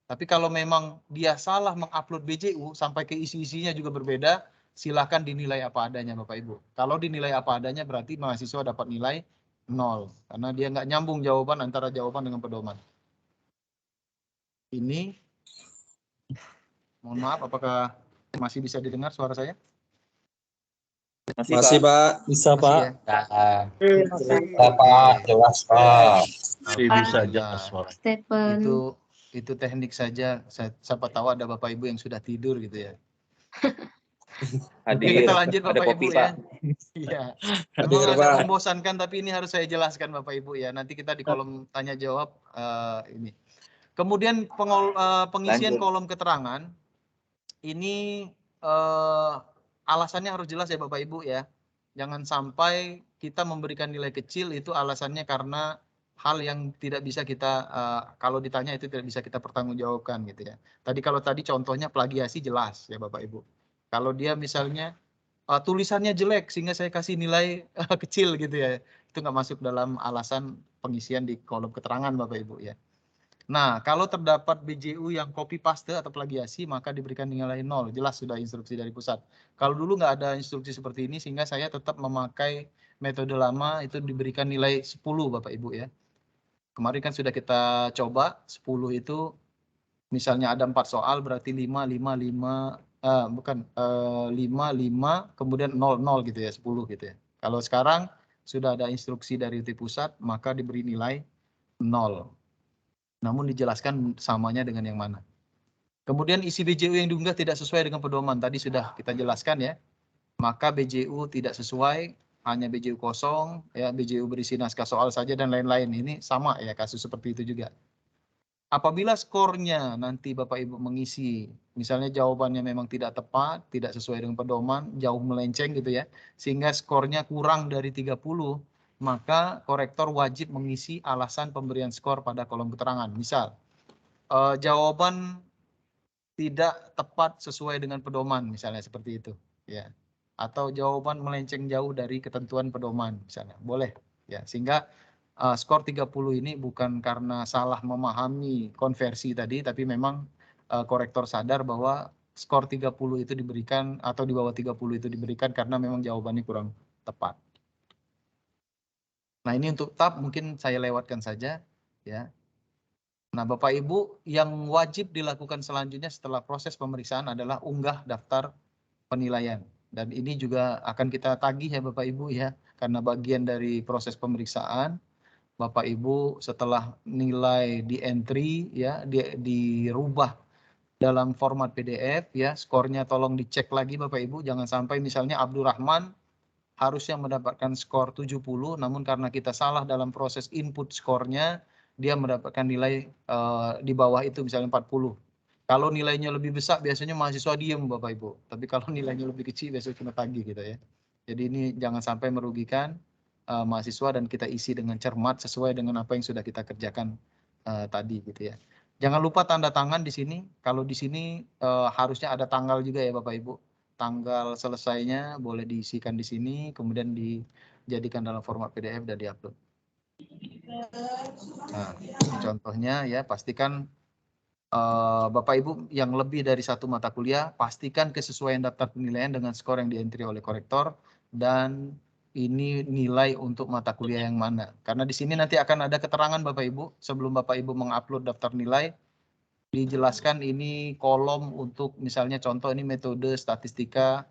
Tapi kalau memang dia salah mengupload BJU sampai ke isi-isinya juga berbeda, silakan dinilai apa adanya Bapak Ibu. Kalau dinilai apa adanya berarti mahasiswa dapat nilai 0 karena dia nggak nyambung jawaban antara jawaban dengan pedoman. Ini mohon maaf apakah masih bisa didengar suara saya? Masih Pak. Bisa Masih Pak. ya? Pak, jelas Pak. Bisa jelas suara. Stephen. Itu teknik saja. Siapa tahu ada Bapak Ibu yang sudah tidur gitu ya. Oke, kita lanjut Bapak Ibu ya. Iya. Memang agak membosankan tapi ini harus saya jelaskan Bapak Ibu ya. Nanti kita di kolom tanya jawab ini. Kemudian pengisian kolom keterangan ini alasannya harus jelas ya Bapak Ibu ya. Jangan sampai kita memberikan nilai kecil itu alasannya karena hal yang tidak bisa kita kalau ditanya itu tidak bisa kita pertanggungjawabkan gitu ya. Tadi kalau tadi contohnya plagiasi jelas ya Bapak Ibu. Kalau dia misalnya tulisannya jelek sehingga saya kasih nilai kecil gitu ya. Itu nggak masuk dalam alasan pengisian di kolom keterangan Bapak Ibu ya. Nah, kalau terdapat BJU yang copy paste atau plagiasi, maka diberikan nilai 0. Jelas sudah instruksi dari pusat. Kalau dulu nggak ada instruksi seperti ini, sehingga saya tetap memakai metode lama, itu diberikan nilai 10 Bapak Ibu ya. Kemarin kan sudah kita coba, 10 itu misalnya ada 4 soal, berarti 5, 5, kemudian 0, 0 gitu ya, 10 gitu ya. Kalau sekarang sudah ada instruksi dari UT Pusat, maka diberi nilai 0. Namun dijelaskan samanya dengan yang mana. Kemudian isi BJU yang diunggah tidak sesuai dengan pedoman. Tadi sudah kita jelaskan ya. Maka BJU tidak sesuai, hanya BJU kosong, ya BJU berisi naskah soal saja dan lain-lain. Ini sama ya kasus seperti itu juga. Apabila skornya nanti Bapak Ibu mengisi, misalnya jawabannya memang tidak tepat, tidak sesuai dengan pedoman, jauh melenceng gitu ya, sehingga skornya kurang dari 30, maka korektor wajib mengisi alasan pemberian skor pada kolom keterangan. Misal, jawaban tidak tepat sesuai dengan pedoman, misalnya seperti itu, ya. Atau jawaban melenceng jauh dari ketentuan pedoman, misalnya, boleh, ya. Sehingga skor 30 ini bukan karena salah memahami konversi tadi, tapi memang korektor sadar bahwa skor 30 itu diberikan atau di bawah 30 itu diberikan karena memang jawabannya kurang tepat. Nah, ini untuk tab mungkin saya lewatkan saja ya. Nah, Bapak Ibu, yang wajib dilakukan selanjutnya setelah proses pemeriksaan adalah unggah daftar penilaian. Dan ini juga akan kita tagih ya Bapak Ibu ya, karena bagian dari proses pemeriksaan. Bapak Ibu setelah nilai di entry ya, dirubah dalam format PDF ya, skornya tolong dicek lagi Bapak Ibu, jangan sampai misalnya Abdurrahman harusnya mendapatkan skor 70, namun karena kita salah dalam proses input skornya, dia mendapatkan nilai di bawah itu misalnya 40. Kalau nilainya lebih besar biasanya mahasiswa diem Bapak Ibu, tapi kalau nilainya lebih kecil biasanya kena tagih gitu ya. Jadi ini jangan sampai merugikan mahasiswa dan kita isi dengan cermat sesuai dengan apa yang sudah kita kerjakan tadi gitu ya. Jangan lupa tanda tangan di sini. Kalau di sini harusnya ada tanggal juga ya Bapak Ibu. Tanggal selesainya boleh diisikan di sini, kemudian dijadikan dalam format PDF dan diupload. Nah, contohnya ya pastikan Bapak Ibu yang lebih dari satu mata kuliah, pastikan kesesuaian daftar penilaian dengan skor yang di-entry oleh korektor dan ini nilai untuk mata kuliah yang mana. Karena di sini nanti akan ada keterangan Bapak Ibu sebelum Bapak Ibu mengupload daftar nilai, dijelaskan ini kolom untuk misalnya contoh ini metode statistika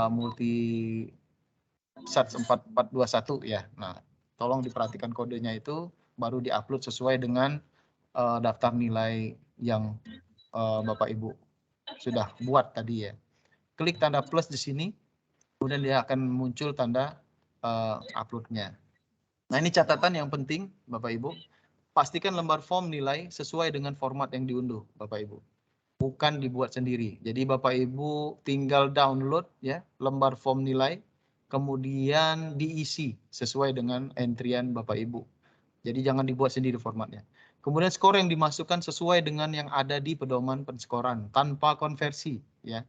multi SAT 4421 ya. Nah, tolong diperhatikan kodenya itu baru diupload sesuai dengan daftar nilai yang Bapak Ibu sudah buat tadi ya. Klik tanda plus di sini, kemudian dia akan muncul tanda uploadnya. Nah ini catatan yang penting Bapak Ibu, pastikan lembar form nilai sesuai dengan format yang diunduh Bapak Ibu. Bukan dibuat sendiri. Jadi Bapak Ibu tinggal download ya lembar form nilai, kemudian diisi sesuai dengan entrian Bapak Ibu. Jadi jangan dibuat sendiri formatnya. Kemudian skor yang dimasukkan sesuai dengan yang ada di pedoman penskoran tanpa konversi ya.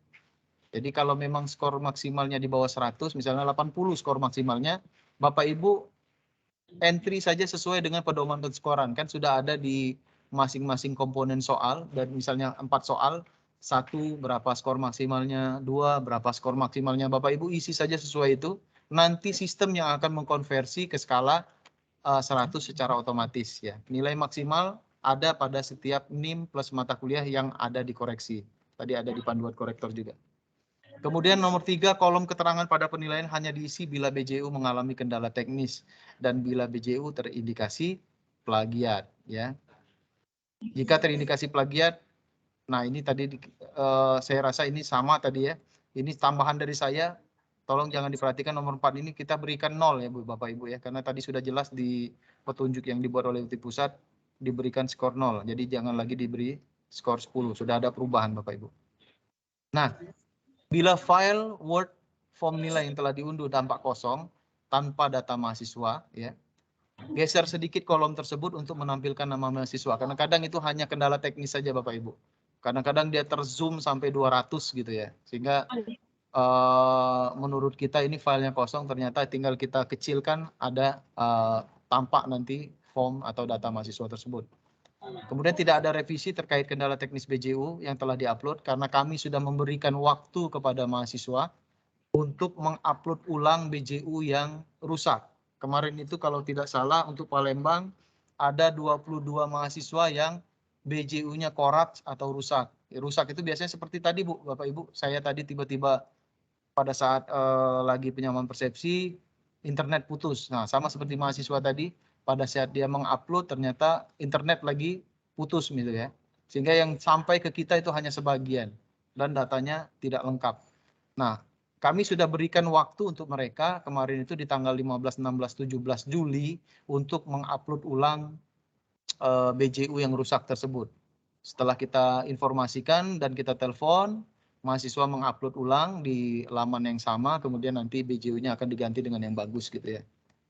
Jadi kalau memang skor maksimalnya di bawah 100, misalnya 80 skor maksimalnya, Bapak Ibu entry saja sesuai dengan pedoman penskoran. Kan sudah ada di masing-masing komponen soal, dan misalnya 4 soal, 1 berapa skor maksimalnya, 2 berapa skor maksimalnya, Bapak Ibu isi saja sesuai itu. Nanti sistem yang akan mengkonversi ke skala 100 secara otomatis ya. Nilai maksimal ada pada setiap NIM plus mata kuliah yang ada dikoreksi. Tadi ada di panduan korektor juga. Kemudian nomor 3, kolom keterangan pada penilaian hanya diisi bila BJU mengalami kendala teknis dan bila BJU terindikasi plagiat ya. Jika terindikasi plagiat, nah ini tadi saya rasa ini sama tadi ya. Ini tambahan dari saya. Tolong jangan diperhatikan nomor 4 ini kita berikan 0 ya Bu Bapak Ibu ya. Karena tadi sudah jelas di petunjuk yang dibuat oleh UT Pusat diberikan skor 0. Jadi jangan lagi diberi skor 10. Sudah ada perubahan Bapak Ibu. Nah, bila file Word form nilai yang telah diunduh tampak kosong tanpa data mahasiswa ya. Geser sedikit kolom tersebut untuk menampilkan nama mahasiswa. Karena kadang itu hanya kendala teknis saja Bapak Ibu. Kadang-kadang dia terzoom sampai 200 gitu ya. Sehingga menurut kita ini filenya kosong, ternyata tinggal kita kecilkan ada tampak nanti form atau data mahasiswa tersebut. Kemudian tidak ada revisi terkait kendala teknis BJU yang telah diupload karena kami sudah memberikan waktu kepada mahasiswa untuk mengupload ulang BJU yang rusak. Kemarin itu kalau tidak salah untuk Palembang ada 22 mahasiswa yang BJU-nya korup atau rusak. Rusak itu biasanya seperti tadi Bu, Bapak Ibu, saya tadi tiba-tiba pada saat lagi penyamaan persepsi, internet putus. Nah, sama seperti mahasiswa tadi, pada saat dia mengupload ternyata internet lagi putus gitu ya. Sehingga yang sampai ke kita itu hanya sebagian dan datanya tidak lengkap. Nah, kami sudah berikan waktu untuk mereka kemarin itu di tanggal 15, 16, 17 Juli untuk mengupload ulang BJU yang rusak tersebut. Setelah kita informasikan dan kita telepon, mahasiswa mengupload ulang di laman yang sama, kemudian nanti BJU-nya akan diganti dengan yang bagus gitu ya.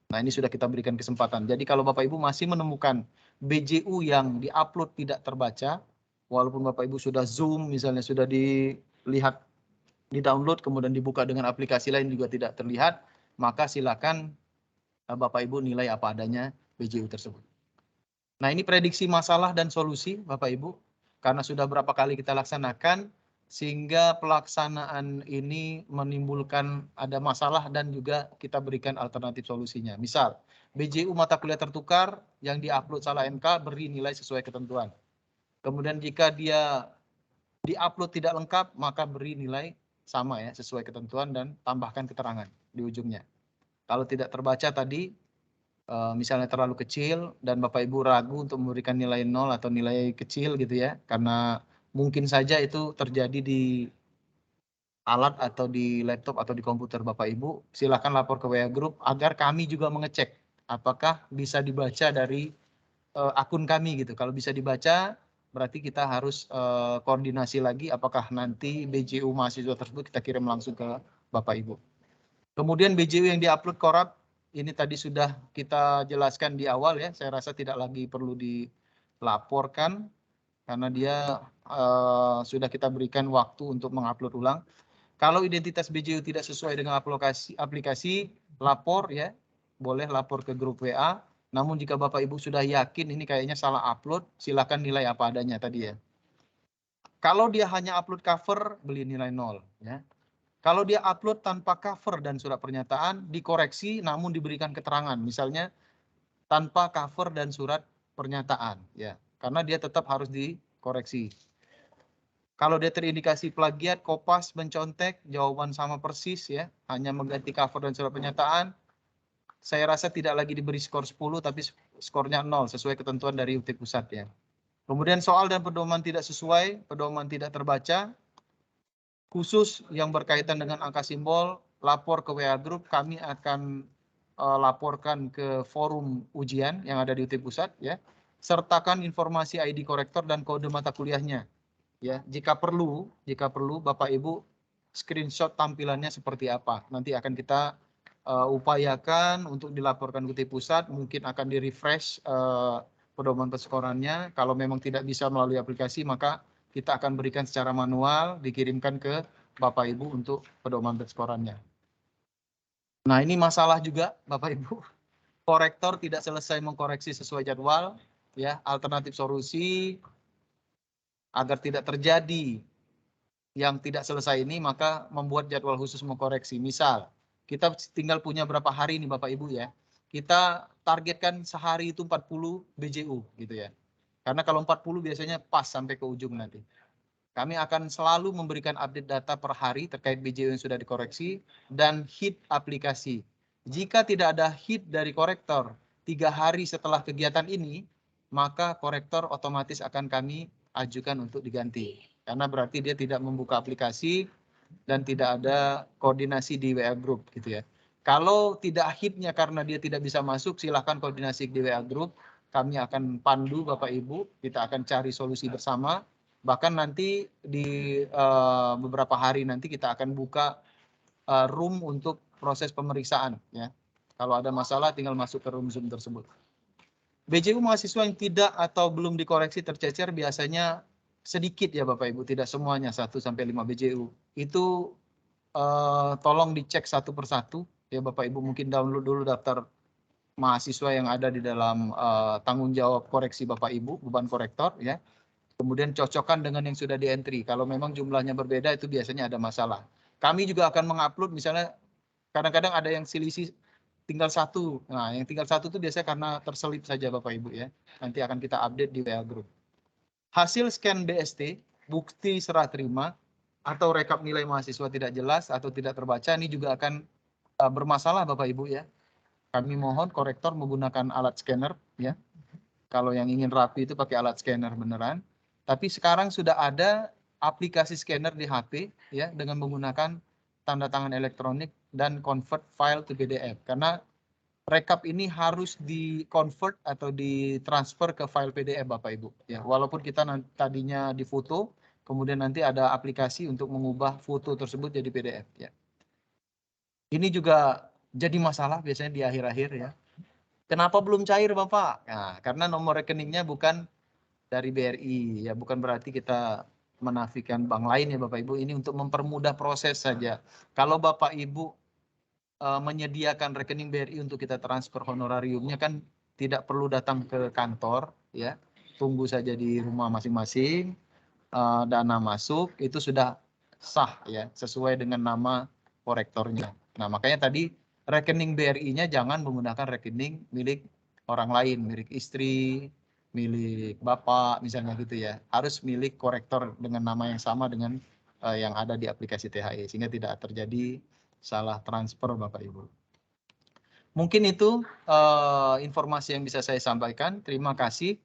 Nah ini sudah kita berikan kesempatan. Jadi kalau Bapak Ibu masih menemukan BJU yang diupload tidak terbaca, walaupun Bapak Ibu sudah zoom, misalnya sudah dilihat, di-download, kemudian dibuka dengan aplikasi lain juga tidak terlihat, maka silakan Bapak Ibu nilai apa adanya BJU tersebut. Nah ini prediksi masalah dan solusi Bapak Ibu, karena sudah berapa kali kita laksanakan, sehingga pelaksanaan ini menimbulkan ada masalah dan juga kita berikan alternatif solusinya. Misal, BJU mata kuliah tertukar yang diupload salah MK beri nilai sesuai ketentuan. Kemudian jika dia diupload tidak lengkap maka beri nilai sama ya sesuai ketentuan dan tambahkan keterangan di ujungnya. Kalau tidak terbaca tadi misalnya terlalu kecil dan Bapak Ibu ragu untuk memberikan nilai 0 atau nilai kecil gitu ya, karena mungkin saja itu terjadi di alat atau di laptop atau di komputer Bapak Ibu, silakan lapor ke WA Group agar kami juga mengecek apakah bisa dibaca dari akun kami gitu. Kalau bisa dibaca berarti kita harus koordinasi lagi apakah nanti BJU mahasiswa tersebut kita kirim langsung ke Bapak Ibu. Kemudian BJU yang diupload korup, ini tadi sudah kita jelaskan di awal ya, saya rasa tidak lagi perlu dilaporkan karena dia sudah kita berikan waktu untuk mengupload ulang. Kalau identitas BJU tidak sesuai dengan aplikasi, lapor ya, boleh lapor ke grup WA. Namun jika Bapak Ibu sudah yakin ini kayaknya salah upload, silakan nilai apa adanya tadi ya. Kalau dia hanya upload cover, beli nilai 0 ya. Kalau dia upload tanpa cover dan surat pernyataan, dikoreksi namun diberikan keterangan, misalnya tanpa cover dan surat pernyataan ya, karena dia tetap harus dikoreksi. Kalau dia terindikasi plagiat, kopas, mencontek, jawaban sama persis ya, hanya mengganti cover dan surat pernyataan, saya rasa tidak lagi diberi skor 10 tapi skornya 0 sesuai ketentuan dari UT Pusat ya. Kemudian soal dan pedoman tidak sesuai, pedoman tidak terbaca, khusus yang berkaitan dengan angka simbol, lapor ke WA Group, kami akan laporkan ke forum ujian yang ada di UT Pusat ya. Sertakan informasi ID korektor dan kode mata kuliahnya. Ya, jika perlu Bapak Ibu screenshot tampilannya seperti apa. Nanti akan kita upayakan untuk dilaporkan ke UT Pusat, mungkin akan di-refresh pedoman perskorannya. Kalau memang tidak bisa melalui aplikasi, maka kita akan berikan secara manual, dikirimkan ke Bapak Ibu untuk pedoman perskorannya. Nah, ini masalah juga Bapak Ibu. Korektor tidak selesai mengkoreksi sesuai jadwal, ya. Alternatif solusi agar tidak terjadi yang tidak selesai ini, maka membuat jadwal khusus mengkoreksi. Misal, kita tinggal punya berapa hari nih Bapak Ibu ya. Kita targetkan sehari itu 40 BJU gitu ya. Karena kalau 40 biasanya pas sampai ke ujung nanti. Kami akan selalu memberikan update data per hari terkait BJU yang sudah dikoreksi dan hit aplikasi. Jika tidak ada hit dari korektor 3 hari setelah kegiatan ini, maka korektor otomatis akan kami ajukan untuk diganti. Karena berarti dia tidak membuka aplikasi dan tidak ada koordinasi di WA Group gitu ya. Kalau tidak hitnya karena dia tidak bisa masuk, silahkan koordinasi di WA Group. Kami akan pandu Bapak Ibu, kita akan cari solusi bersama. Bahkan nanti di beberapa hari nanti kita akan buka room untuk proses pemeriksaan ya. Kalau ada masalah tinggal masuk ke room Zoom tersebut. BJU mahasiswa yang tidak atau belum dikoreksi tercecer biasanya sedikit ya Bapak Ibu, tidak semuanya 1-5 BJU. Itu tolong dicek satu persatu ya Bapak Ibu, mungkin download dulu daftar mahasiswa yang ada di dalam tanggung jawab koreksi Bapak Ibu, beban korektor ya. Kemudian cocokkan dengan yang sudah di entry. Kalau memang jumlahnya berbeda itu biasanya ada masalah. Kami juga akan mengupload misalnya kadang-kadang ada yang selisih tinggal 1. Nah, yang tinggal 1 itu biasanya karena terselip saja Bapak Ibu ya. Nanti akan kita update di WA Group. Hasil scan BST, bukti serah terima, atau rekap nilai mahasiswa tidak jelas atau tidak terbaca, ini juga akan bermasalah Bapak Ibu ya. Kami mohon korektor menggunakan alat scanner ya. Kalau yang ingin rapi itu pakai alat scanner beneran. Tapi sekarang sudah ada aplikasi scanner di HP ya dengan menggunakan tanda tangan elektronik dan convert file to PDF. Karena rekap ini harus di-convert atau ditransfer ke file PDF Bapak Ibu. Ya, walaupun kita tadinya di foto, kemudian nanti ada aplikasi untuk mengubah foto tersebut jadi PDF. Ya. Ini juga jadi masalah biasanya di akhir-akhir ya. Kenapa belum cair Bapak? Nah, karena nomor rekeningnya bukan dari BRI. Ya, bukan berarti kita menafikan bank lain ya Bapak Ibu. Ini untuk mempermudah proses saja. Kalau Bapak Ibu menyediakan rekening BRI untuk kita transfer honorariumnya kan tidak perlu datang ke kantor ya, tunggu saja di rumah masing-masing, dana masuk itu sudah sah ya sesuai dengan nama korektornya. Nah makanya tadi rekening BRI-nya jangan menggunakan rekening milik orang lain, milik istri, milik bapak misalnya gitu ya. Harus milik korektor dengan nama yang sama dengan yang ada di aplikasi THE sehingga tidak terjadi salah transfer Bapak Ibu. Mungkin itu informasi yang bisa saya sampaikan. Terima kasih.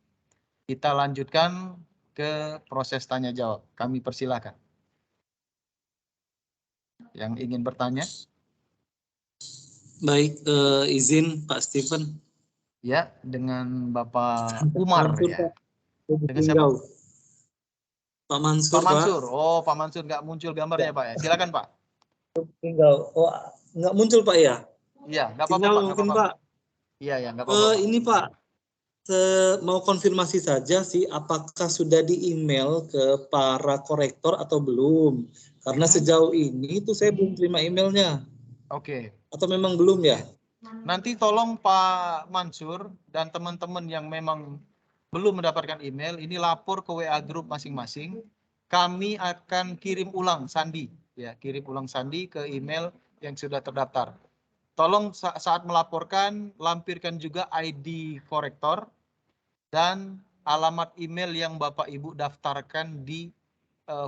Kita lanjutkan ke proses tanya jawab. Kami persilakan. Yang ingin bertanya? Baik, izin Pak Stephen. Ya, dengan Bapak Umar ya. Dengan siapa? Pak Mansur, Pak Mansur. Oh, Pak Mansur nggak muncul gambarnya Pak ya. Silakan Pak. Tinggal. Oh, nggak muncul Pak ya? Iya, nggak apa-apa Sinyal Pak. mungkin Nggak apa-apa. Pak. Iya, ya nggak apa-apa. Ini Pak, mau konfirmasi saja sih, apakah sudah di email ke para korektor atau belum? Karena sejauh ini tuh saya belum terima emailnya. Oke. Atau memang belum ya? Nanti tolong Pak Mansur dan teman-teman yang memang belum mendapatkan email, ini lapor ke WA Group masing-masing. Kami akan kirim ulang sandi, ya, kirim ulang sandi ke email yang sudah terdaftar. Tolong saat melaporkan, lampirkan juga ID korektor dan alamat email yang Bapak Ibu daftarkan di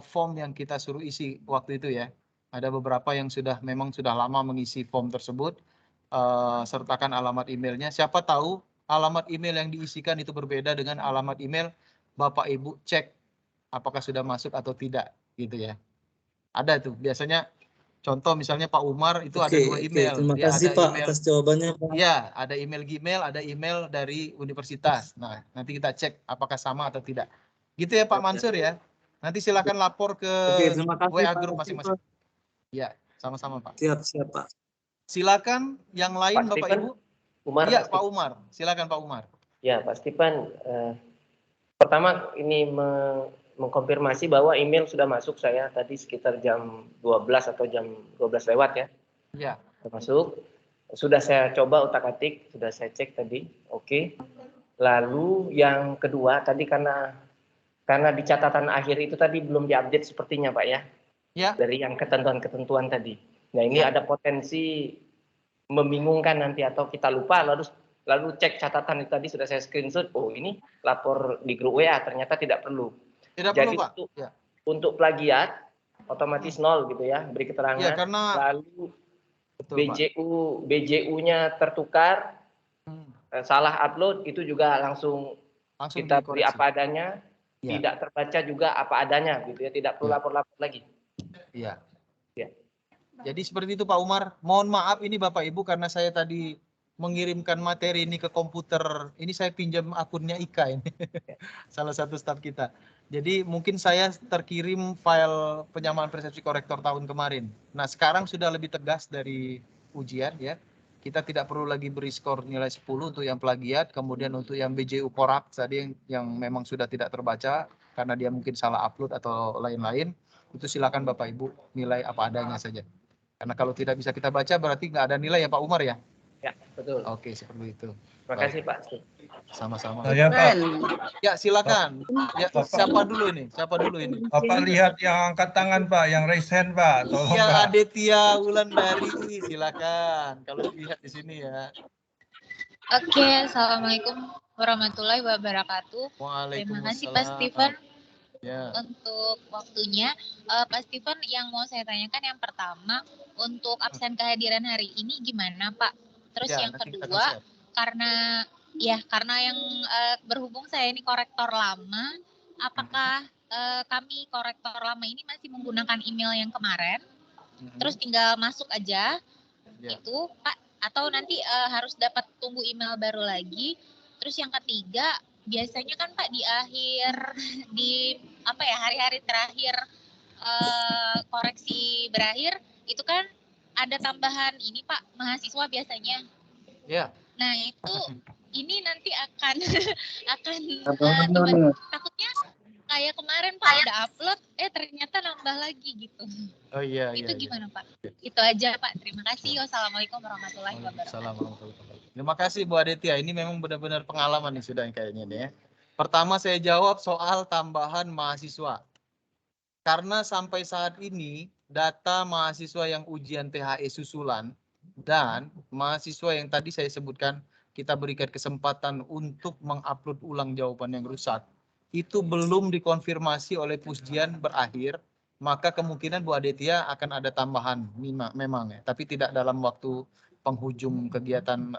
form yang kita suruh isi waktu itu ya. Ada beberapa yang memang sudah lama mengisi form tersebut. Sertakan alamat emailnya. Siapa tahu alamat email yang diisikan itu berbeda dengan alamat email Bapak Ibu cek apakah sudah masuk atau tidak gitu ya. Ada tuh biasanya contoh misalnya Pak Umar itu ada 2 email. Terima kasih ada Pak email, atas jawabannya Pak. Iya, ada email Gmail, ada email dari universitas. Nah, nanti kita cek apakah sama atau tidak. Gitu ya Pak Mansur ya. Nanti silakan lapor ke Terima kasih, WA Pak. Group masing-masing. Ya, sama-sama Pak. Siap Pak. Silakan yang lain Pak Bapak Stephen, Ibu. Umar, Iya Pak Umar, silakan Pak Umar. Ya, Pak Stephen, pertama ini mengkonfirmasi bahwa email sudah masuk saya tadi sekitar jam 12 atau jam 12 lewat ya. Ya. Masuk. Sudah saya coba utak-atik, sudah saya cek tadi. Oke. Lalu yang kedua tadi karena di catatan akhir itu tadi belum diupdate sepertinya Pak ya. Ya. Dari yang ketentuan-ketentuan tadi. Nah, ini ada potensi membingungkan nanti atau kita lupa lalu cek catatan itu tadi sudah saya screenshot. Oh, ini lapor di grup WA ternyata tidak perlu. Tidak Jadi perlu Pak. untuk plagiat otomatis 0 gitu ya, beri keterangan. Ya, karena lalu BJU-nya tertukar, salah upload itu juga langsung kita beri apa adanya, tidak terbaca juga apa adanya gitu ya, tidak perlu lapor-lapor lagi. Iya. Ya. Jadi seperti itu Pak Umar. Mohon maaf ini Bapak Ibu karena saya tadi mengirimkan materi ini ke komputer. Ini saya pinjam akunnya Ika ini. Salah satu staf kita. Jadi mungkin saya terkirim file penyamaan persepsi korektor tahun kemarin. Nah, sekarang sudah lebih tegas dari ujian ya. Kita tidak perlu lagi beri skor nilai 10 untuk yang plagiat, kemudian untuk yang BJU korak tadi yang memang sudah tidak terbaca karena dia mungkin salah upload atau lain-lain. Itu silakan Bapak Ibu nilai apa adanya saja. Karena kalau tidak bisa kita baca berarti nggak ada nilai ya Pak Umar ya? Ya, betul. Oke, seperti itu. Terima kasih Pak. Sama-sama. Saya Pak. Ya, silakan. Ya, siapa dulu ini? Siapa dulu ini? Bapak lihat yang angkat tangan Pak, yang raise hand Pak. Tolong Ya, Pak. Aditya Wulandari, silakan. Kalau lihat di sini ya. Oke, Assalamualaikum warahmatullahi wabarakatuh. Terima kasih Pak Stephen. Ya. Untuk waktunya, Pak Stephen yang mau saya tanyakan yang pertama untuk absen kehadiran hari ini gimana Pak? Terus Ya, yang kedua karena yang berhubung saya ini korektor lama, apakah kami korektor lama ini masih menggunakan email yang kemarin? Terus tinggal masuk aja itu Pak? Atau nanti harus dapat tunggu email baru lagi? Terus yang ketiga biasanya kan Pak di hari-hari terakhir koreksi berakhir itu kan ada tambahan ini Pak mahasiswa biasanya. Ya. Nah itu ini nanti akan takutnya kayak kemarin Pak udah upload ternyata nambah lagi gitu. Oh iya. Itu gimana Pak? Itu aja Pak. Terima kasih. Wassalamualaikum warahmatullahi wabarakatuh. Terima kasih Bu Aditya. Ini memang benar-benar pengalaman nih sudah kayaknya nih ya. Pertama saya jawab soal tambahan mahasiswa. Karena sampai saat ini data mahasiswa yang ujian THE susulan Dan mahasiswa yang tadi saya sebutkan, kita berikan kesempatan untuk mengupload ulang jawaban yang rusak. Itu belum dikonfirmasi oleh Pusdian berakhir, maka kemungkinan Bu Aditya akan ada tambahan memang ya, tapi tidak dalam waktu penghujung kegiatan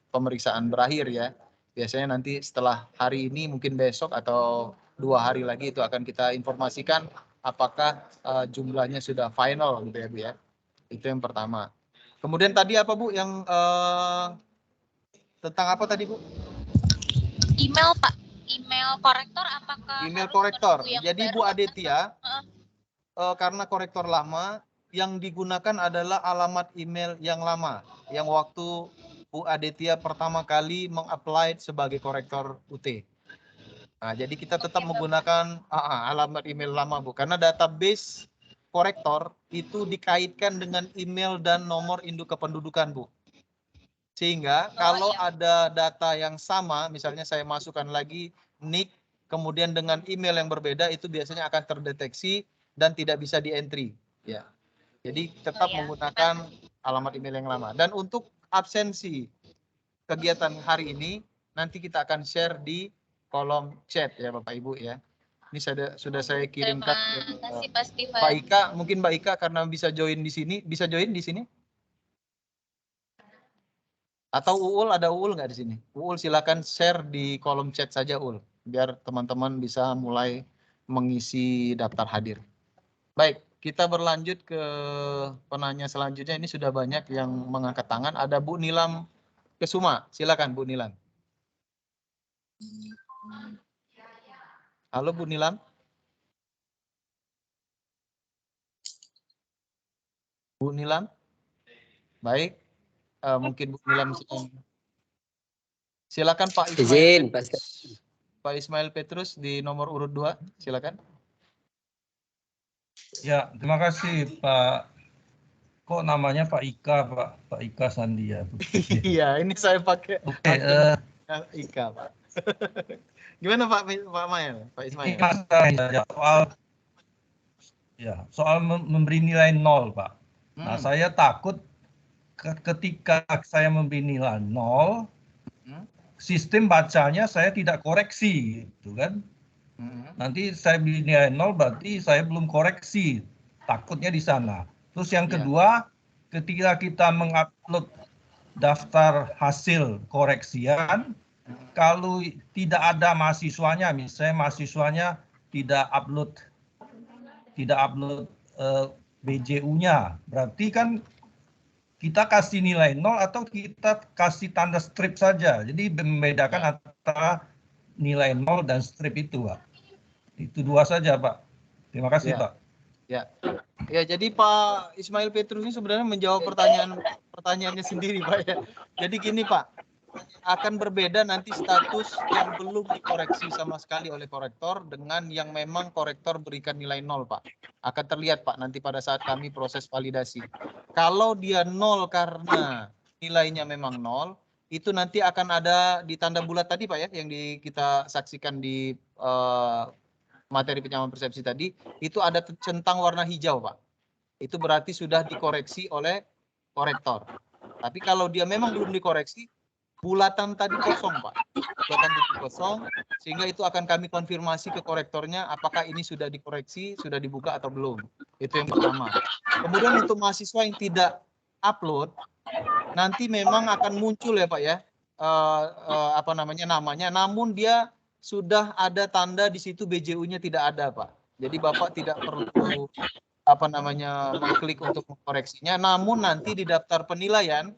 pemeriksaan berakhir ya. Biasanya nanti setelah hari ini, mungkin besok atau 2 hari lagi itu akan kita informasikan apakah jumlahnya sudah final gitu ya Bu ya. Itu yang pertama. Kemudian tadi apa Bu yang tentang apa tadi Bu? Email Pak, email korektor apakah Email harus korektor. menunggu yang Jadi baru Bu Aditya, atau- karena korektor lama, yang digunakan adalah alamat email yang lama, yang waktu Bu Aditya pertama kali meng-apply sebagai korektor UT. Nah, jadi kita tetap menggunakan alamat email lama Bu, karena database korektor itu dikaitkan dengan email dan nomor induk kependudukan Bu. Sehingga kalau ada data yang sama, misalnya saya masukkan lagi nick, kemudian dengan email yang berbeda, itu biasanya akan terdeteksi dan tidak bisa di-entry. Ya. Jadi tetap menggunakan alamat email yang lama. Dan untuk absensi kegiatan hari ini, nanti kita akan share di kolom chat ya Bapak Ibu ya. Ini sudah saya kirimkan ke Mbak Ika. Mungkin Mbak Ika karena bisa join di sini, bisa join di sini? Atau Uul, ada Uul nggak di sini? Uul silakan share di kolom chat saja Uul, biar teman-teman bisa mulai mengisi daftar hadir. Baik, kita berlanjut ke penanya selanjutnya. Ini sudah banyak yang mengangkat tangan. Ada Bu Nilam Kesuma, silakan Bu Nilam. Halo Bu Nilam. Bu Nilam. Baik, mungkin Bu Nilam silakan Pak Ismail. Pak Ismail Petrus di nomor urut 2, silakan. Ya, terima kasih Pak. Kok namanya Pak Ika, Pak? Pak Ika Sandia. Iya, ini saya pakai Ika, Pak. Gimana Pak Mail, Pak Ismail? Soal memberi nilai 0, Pak. Nah, saya takut ketika saya memberi nilai 0, sistem bacanya saya tidak koreksi, gitu kan? Nanti saya beri nilai 0 berarti saya belum koreksi. Takutnya di sana. Terus yang kedua, ketika kita mengupload daftar hasil koreksian, kalau tidak ada mahasiswanya, misalnya mahasiswanya tidak upload BJU-nya, berarti kan kita kasih nilai 0 atau kita kasih tanda strip saja. Jadi membedakan antara nilai 0 dan strip itu, Pak. Itu dua saja, Pak. Terima kasih, Pak. Ya, jadi Pak Ismail Petrus ini sebenarnya menjawab pertanyaannya sendiri, Pak ya. Jadi gini, Pak, akan berbeda nanti status yang belum dikoreksi sama sekali oleh korektor dengan yang memang korektor berikan nilai 0, Pak. Akan terlihat, Pak, nanti pada saat kami proses validasi. Kalau dia 0 karena nilainya memang 0, itu nanti akan ada di tanda bulat tadi, Pak ya, yang kita saksikan di materi penyamaan persepsi tadi, itu ada centang warna hijau, Pak. Itu berarti sudah dikoreksi oleh korektor. Tapi kalau dia memang belum dikoreksi, bulatan tadi kosong, Pak. Bulatan tadi kosong, sehingga itu akan kami konfirmasi ke korektornya apakah ini sudah dikoreksi, sudah dibuka atau belum. Itu yang pertama. Kemudian untuk mahasiswa yang tidak upload, nanti memang akan muncul ya, Pak ya, namanya, namun dia sudah ada tanda di situ BJU-nya tidak ada, Pak. Jadi Bapak tidak perlu mengklik untuk mengkoreksinya, namun nanti di daftar penilaian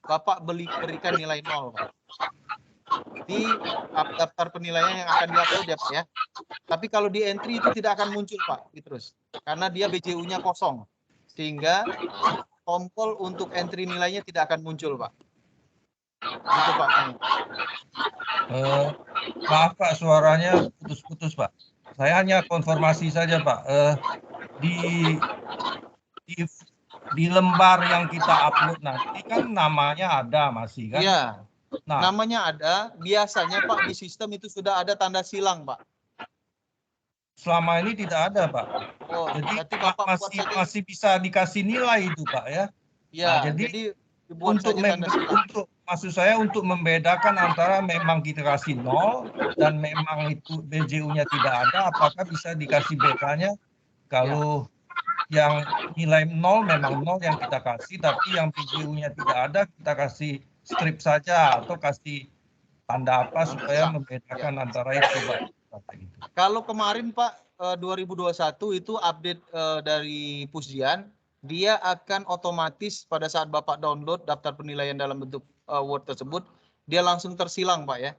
Bapak berikan nilai 0, Pak. Di daftar penilaian yang akan diupload ya, Pak ya. Tapi kalau di entry itu tidak akan muncul, Pak, terus. Karena dia BJU-nya kosong. Sehingga tombol untuk entry nilainya tidak akan muncul, Pak. Itu, Pak. Maaf Pak, suaranya putus-putus Pak. Saya hanya konfirmasi saja Pak. Di lembar yang kita upload nanti kan namanya ada masih kan? Iya. Nah, namanya ada. Biasanya Pak di sistem itu sudah ada tanda silang, Pak. Selama ini tidak ada Pak. Oh, jadi Bapak masih bisa dikasih nilai itu Pak ya? Ya, Nah, jadi dibuat untuk saja tanda silang. maksud saya untuk membedakan antara memang kita kasih 0 dan memang itu BJU-nya tidak ada, apakah bisa dikasih BK-nya kalau yang nilai 0 memang 0 yang kita kasih, tapi yang BJU-nya tidak ada kita kasih strip saja atau kasih tanda apa supaya membedakan antara itu, Pak. Kalau kemarin Pak 2021 itu update dari Pusdian, dia akan otomatis pada saat Bapak download daftar penilaian dalam bentuk Word tersebut, dia langsung tersilang Pak ya.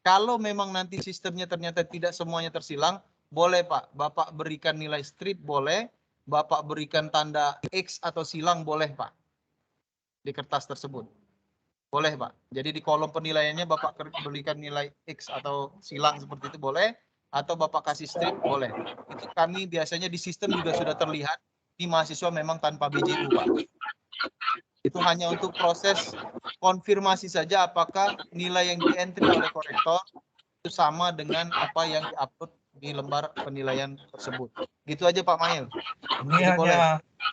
Kalau memang nanti sistemnya ternyata tidak semuanya tersilang, boleh Pak, Bapak berikan nilai strip boleh, Bapak berikan tanda X atau silang boleh Pak, di kertas tersebut. Boleh Pak, jadi di kolom penilaiannya Bapak berikan nilai X atau silang seperti itu boleh, atau Bapak kasih strip boleh. Itu kami biasanya di sistem juga sudah terlihat, di mahasiswa memang tanpa BJU Pak. Itu hanya untuk proses konfirmasi saja apakah nilai yang di-entry oleh korektor itu sama dengan apa yang di-upload di lembar penilaian tersebut. Gitu aja Pak Mail. Ini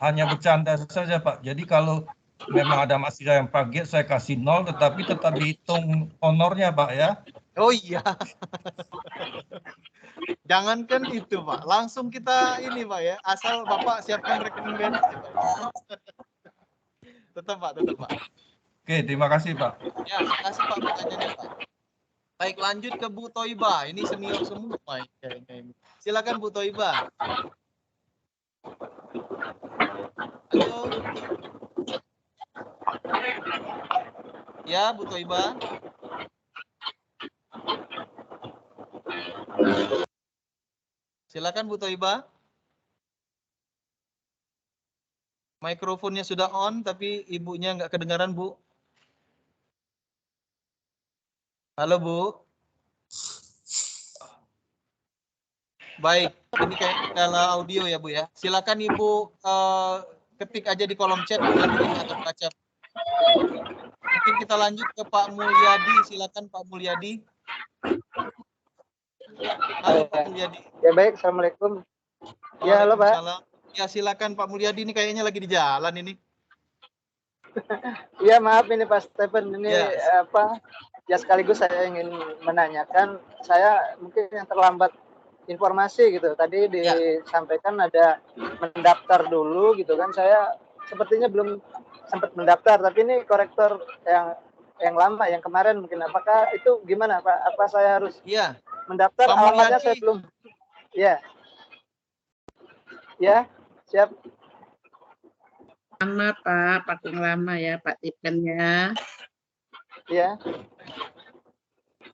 hanya bercanda saja Pak. Jadi kalau memang ada mahasiswa yang plagiat saya kasih 0 tetapi tetap dihitung honornya Pak ya. Oh iya. Jangankan itu Pak, langsung kita ini Pak ya, asal Bapak siapkan rekening BNI. Tetap Pak. Oke, terima kasih Pak. Ya, terima kasih Pak pertanyaannya Pak. Baik, lanjut ke Bu Toiba. Ini senior semua Pak. Silakan Bu Toiba. Halo. Ya, Bu Toiba. Silakan Bu Toiba. Mikrofonnya sudah on, tapi ibunya nggak kedengaran, Bu. Halo, Bu. Baik, ini kayak kendala audio ya, Bu ya. Silakan Ibu ketik aja di kolom chat, nanti akan baca. Mungkin kita lanjut ke Pak Mulyadi. Silakan Pak Mulyadi. Halo Pak Mulyadi. Ya baik, Assalamualaikum. Ya halo Pak. Ya silakan Pak Mulyadi, ini kayaknya lagi di jalan ini. Iya maaf ini Pak Stephen, ini Ya. Ya sekaligus saya ingin menanyakan, saya mungkin yang terlambat informasi gitu. Tadi disampaikan ada mendaftar dulu gitu kan, saya sepertinya belum sempat mendaftar, tapi ini korektor yang lama, yang kemarin mungkin. Apakah itu gimana Pak? Apa saya harus mendaftar? Pak Alamatnya Mulyadi. saya belum. Ya, siap. Lama Pak, paling lama ya Pak Tipen ya. Ya.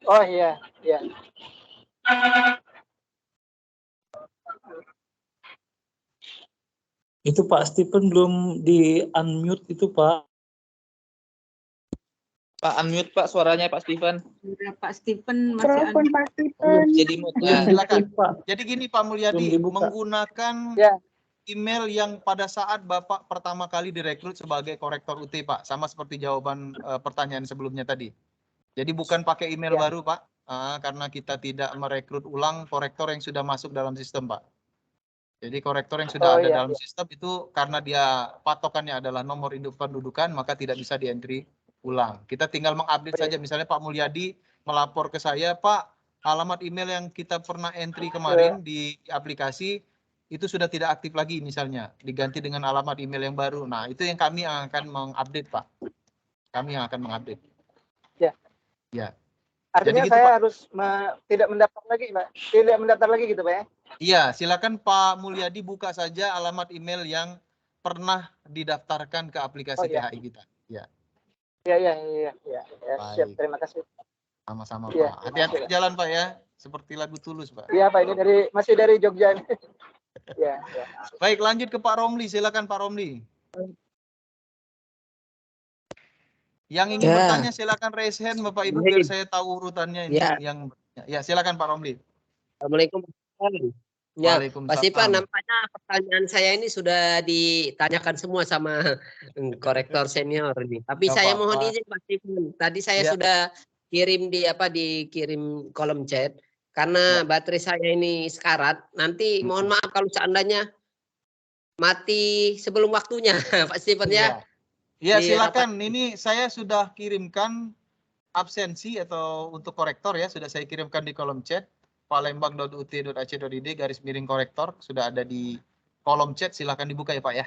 Oh iya. Itu Pak Stephen belum di unmute itu Pak. Pak unmute Pak suaranya Pak Stephen. Ya, Pak Stephen masih Pak Stephen. Jadi mute. Ya, silakan. Jadi gini Pak Mulyadi, menggunakan email yang pada saat Bapak pertama kali direkrut sebagai korektor UT Pak, sama seperti jawaban pertanyaan sebelumnya tadi. Jadi bukan pakai email baru Pak, karena kita tidak merekrut ulang korektor yang sudah masuk dalam sistem Pak. Jadi korektor yang sudah ada dalam sistem itu karena dia patokannya adalah nomor induk pendudukan, maka tidak bisa di-entry ulang. Kita tinggal mengupdate saja, misalnya Pak Mulyadi melapor ke saya, Pak, alamat email yang kita pernah entry kemarin di aplikasi itu sudah tidak aktif lagi misalnya, diganti dengan alamat email yang baru. Nah, itu yang kami akan mengupdate, Pak. Kami yang akan mengupdate. Ya. Artinya jadi saya gitu, harus tidak mendaftar lagi, Pak. Tidak mendaftar lagi gitu, Pak ya? Iya, silakan Pak Mulyadi buka saja alamat email yang pernah didaftarkan ke aplikasi THI kita. Ya. Iya. Siap, terima kasih. Sama-sama Ya, Pak. Hati-hati jalan Pak ya. Seperti lagu Tulus Pak. Iya Pak, ini masih dari Jogja. Ya. Baik, lanjut ke Pak Romli. Silakan Pak Romli. Yang ingin bertanya silakan raise hand Bapak Ibu biar saya tahu urutannya ini yang silakan Pak Romli. Assalamualaikum. Ya, Waalaikumsalam. Pak Sipa, nampaknya pertanyaan saya ini sudah ditanyakan semua sama korektor senior ini. Tapi saya mohon izin Pak Sipa. Tadi saya sudah kirim dikirim kolom chat karena baterai saya ini sekarat. Nanti mohon maaf kalau seandainya mati sebelum waktunya, Pak Stephen ya. Iya, Di silakan. Ini saya sudah kirimkan absensi atau untuk korektor ya, sudah saya kirimkan di kolom chat palembang.ut.ac.id /korektor, sudah ada di kolom chat, silakan dibuka ya Pak ya.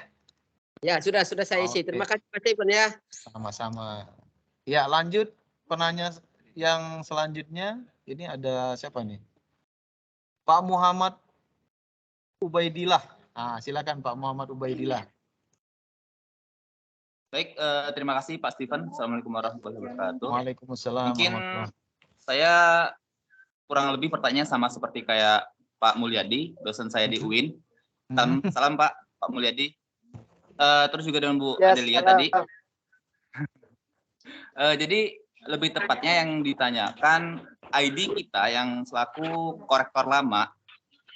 Ya, sudah saya isi. Oke. Terima kasih Pak Stephen ya. Sama-sama. Ya, lanjut penanya yang selanjutnya. Ini ada siapa nih? Pak Muhammad Ubaidillah. Ah, silakan Pak Muhammad Ubaidillah. Baik, terima kasih Pak Stephen. Assalamualaikum warahmatullahi wabarakatuh. Waalaikumsalam. Mungkin warahmatullahi. saya kurang lebih pertanyaan sama seperti kayak Pak Mulyadi, dosen saya di UIN. Salam Pak Mulyadi. Terus juga dengan Bu Adelia tadi. Jadi lebih tepatnya yang ditanyakan ID kita yang selaku korektor lama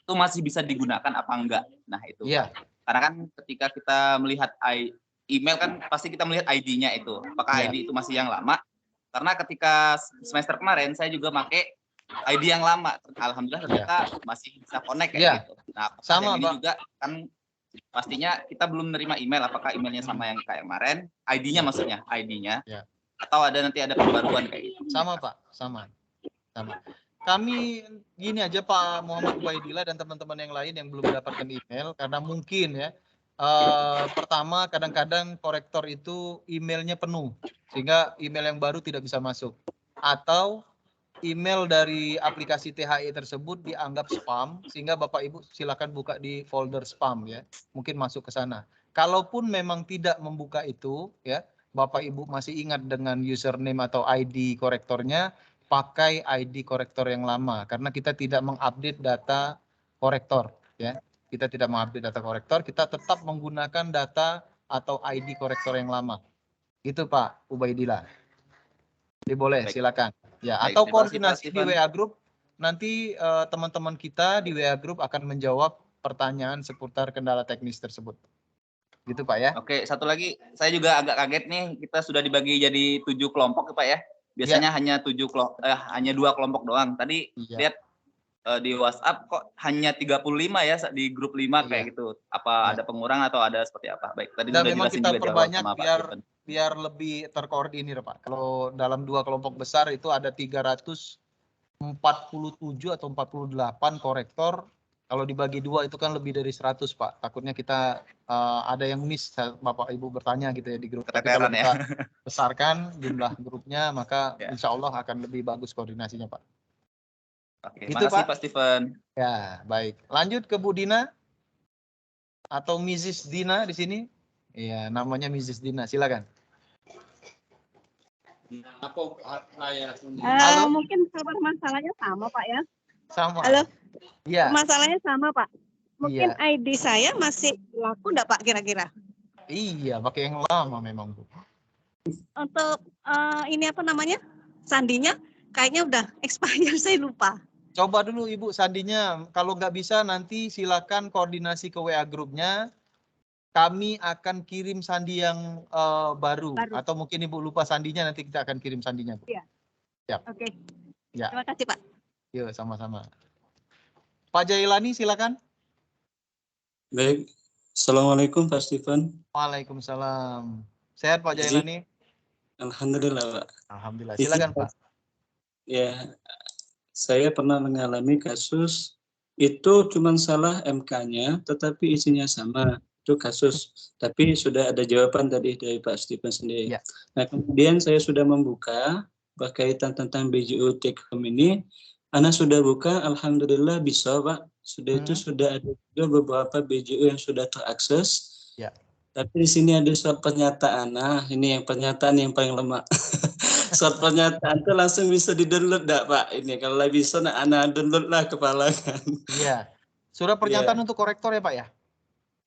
itu masih bisa digunakan apa enggak? Nah itu. Iya. Karena kan ketika kita melihat email kan pasti kita melihat ID-nya itu. Apakah ID itu masih yang lama? Karena ketika semester kemarin saya juga pakai ID yang lama. Alhamdulillah ternyata masih bisa connect kayak gitu. Nah, sama ini Pak. juga kan pastinya kita belum menerima email, apakah emailnya sama yang kayak kemarin, ID-nya maksudnya, ID-nya, atau nanti ada pembaruan kayak gitu. Sama Pak, sama. Kami gini aja Pak Muhammad Ubaidillah dan teman-teman yang lain yang belum mendapatkan email, karena mungkin ya, pertama kadang-kadang korektor itu emailnya penuh, sehingga email yang baru tidak bisa masuk. Atau email dari aplikasi THE tersebut dianggap spam, sehingga Bapak Ibu silakan buka di folder spam ya, mungkin masuk ke sana. Kalaupun memang tidak membuka itu ya, Bapak Ibu masih ingat dengan username atau ID korektornya, pakai ID korektor yang lama, karena kita tidak mengupdate data korektor ya. Kita tidak mengupdate data korektor, kita tetap menggunakan data atau ID korektor yang lama. Itu Pak Ubaidillah. Jadi boleh, silakan. Ya, atau koordinasi di WA Group, nanti teman-teman kita di WA Group akan menjawab pertanyaan seputar kendala teknis tersebut. Gitu Pak ya. Oke, satu lagi, saya juga agak kaget nih, kita sudah dibagi jadi 7 kelompok Pak ya. Biasanya hanya 2 kelompok doang. Tadi lihat di WhatsApp kok hanya 35 ya di grup 5 kayak gitu. Apa ada pengurang atau ada seperti apa? Baik, tadi sudah memang dijelasin kita juga perbanyak sama Pak biar lebih terkoordinir Pak. Kalau dalam 2 kelompok besar itu ada 347 atau 48 korektor. Kalau dibagi 2 itu kan lebih dari 100 Pak. Takutnya kita ada yang miss, Bapak Ibu bertanya gitu ya di grup. Tapi kalau kita besarkan jumlah grupnya, maka insya Allah akan lebih bagus koordinasinya Pak. Oke, gitu, makasih Pak Stephen. Ya, baik. Lanjut ke Bu Dina atau Mrs. Dina di sini. Iya, namanya Mrs. Dina. Silakan. Halo. Mungkin masalahnya sama Pak ya. Sama. Halo. Iya. Masalahnya sama Pak. Mungkin ID saya masih laku enggak Pak kira-kira? Iya, pakai yang lama memang Bu. Untuk ini apa namanya? Sandinya kayaknya udah expired, saya lupa. Coba dulu Ibu sandinya. Kalau nggak bisa nanti silakan koordinasi ke WA grupnya. Kami akan kirim sandi yang baru. Atau mungkin Ibu lupa sandinya, nanti kita akan kirim sandinya. Iya. Siap. Oke. Ya. Terima kasih Pak. Yuk, sama-sama. Pak Jailani silakan. Baik. Assalamualaikum Pak Stephen. Waalaikumsalam. Sehat Pak Jailani? Alhamdulillah Pak. Alhamdulillah. Silakan Pak. Ya, saya pernah mengalami kasus itu cuma salah MK-nya, tetapi isinya sama. Itu kasus, tapi sudah ada jawaban tadi dari Pak Stephen sendiri. Nah, kemudian saya sudah membuka berkaitan tentang BJU Take Home ini. Ana sudah buka, alhamdulillah bisa Pak. Sudah itu sudah ada juga beberapa BJU yang sudah terakses. Ya. Tapi di sini ada surat pernyataan. Nah, ini yang pernyataan yang paling lemah. Surat pernyataan itu langsung bisa di-download enggak Pak? Ini kalau bisa Ana download lah kepala kan. Iya. Surat pernyataan untuk korektor ya Pak ya?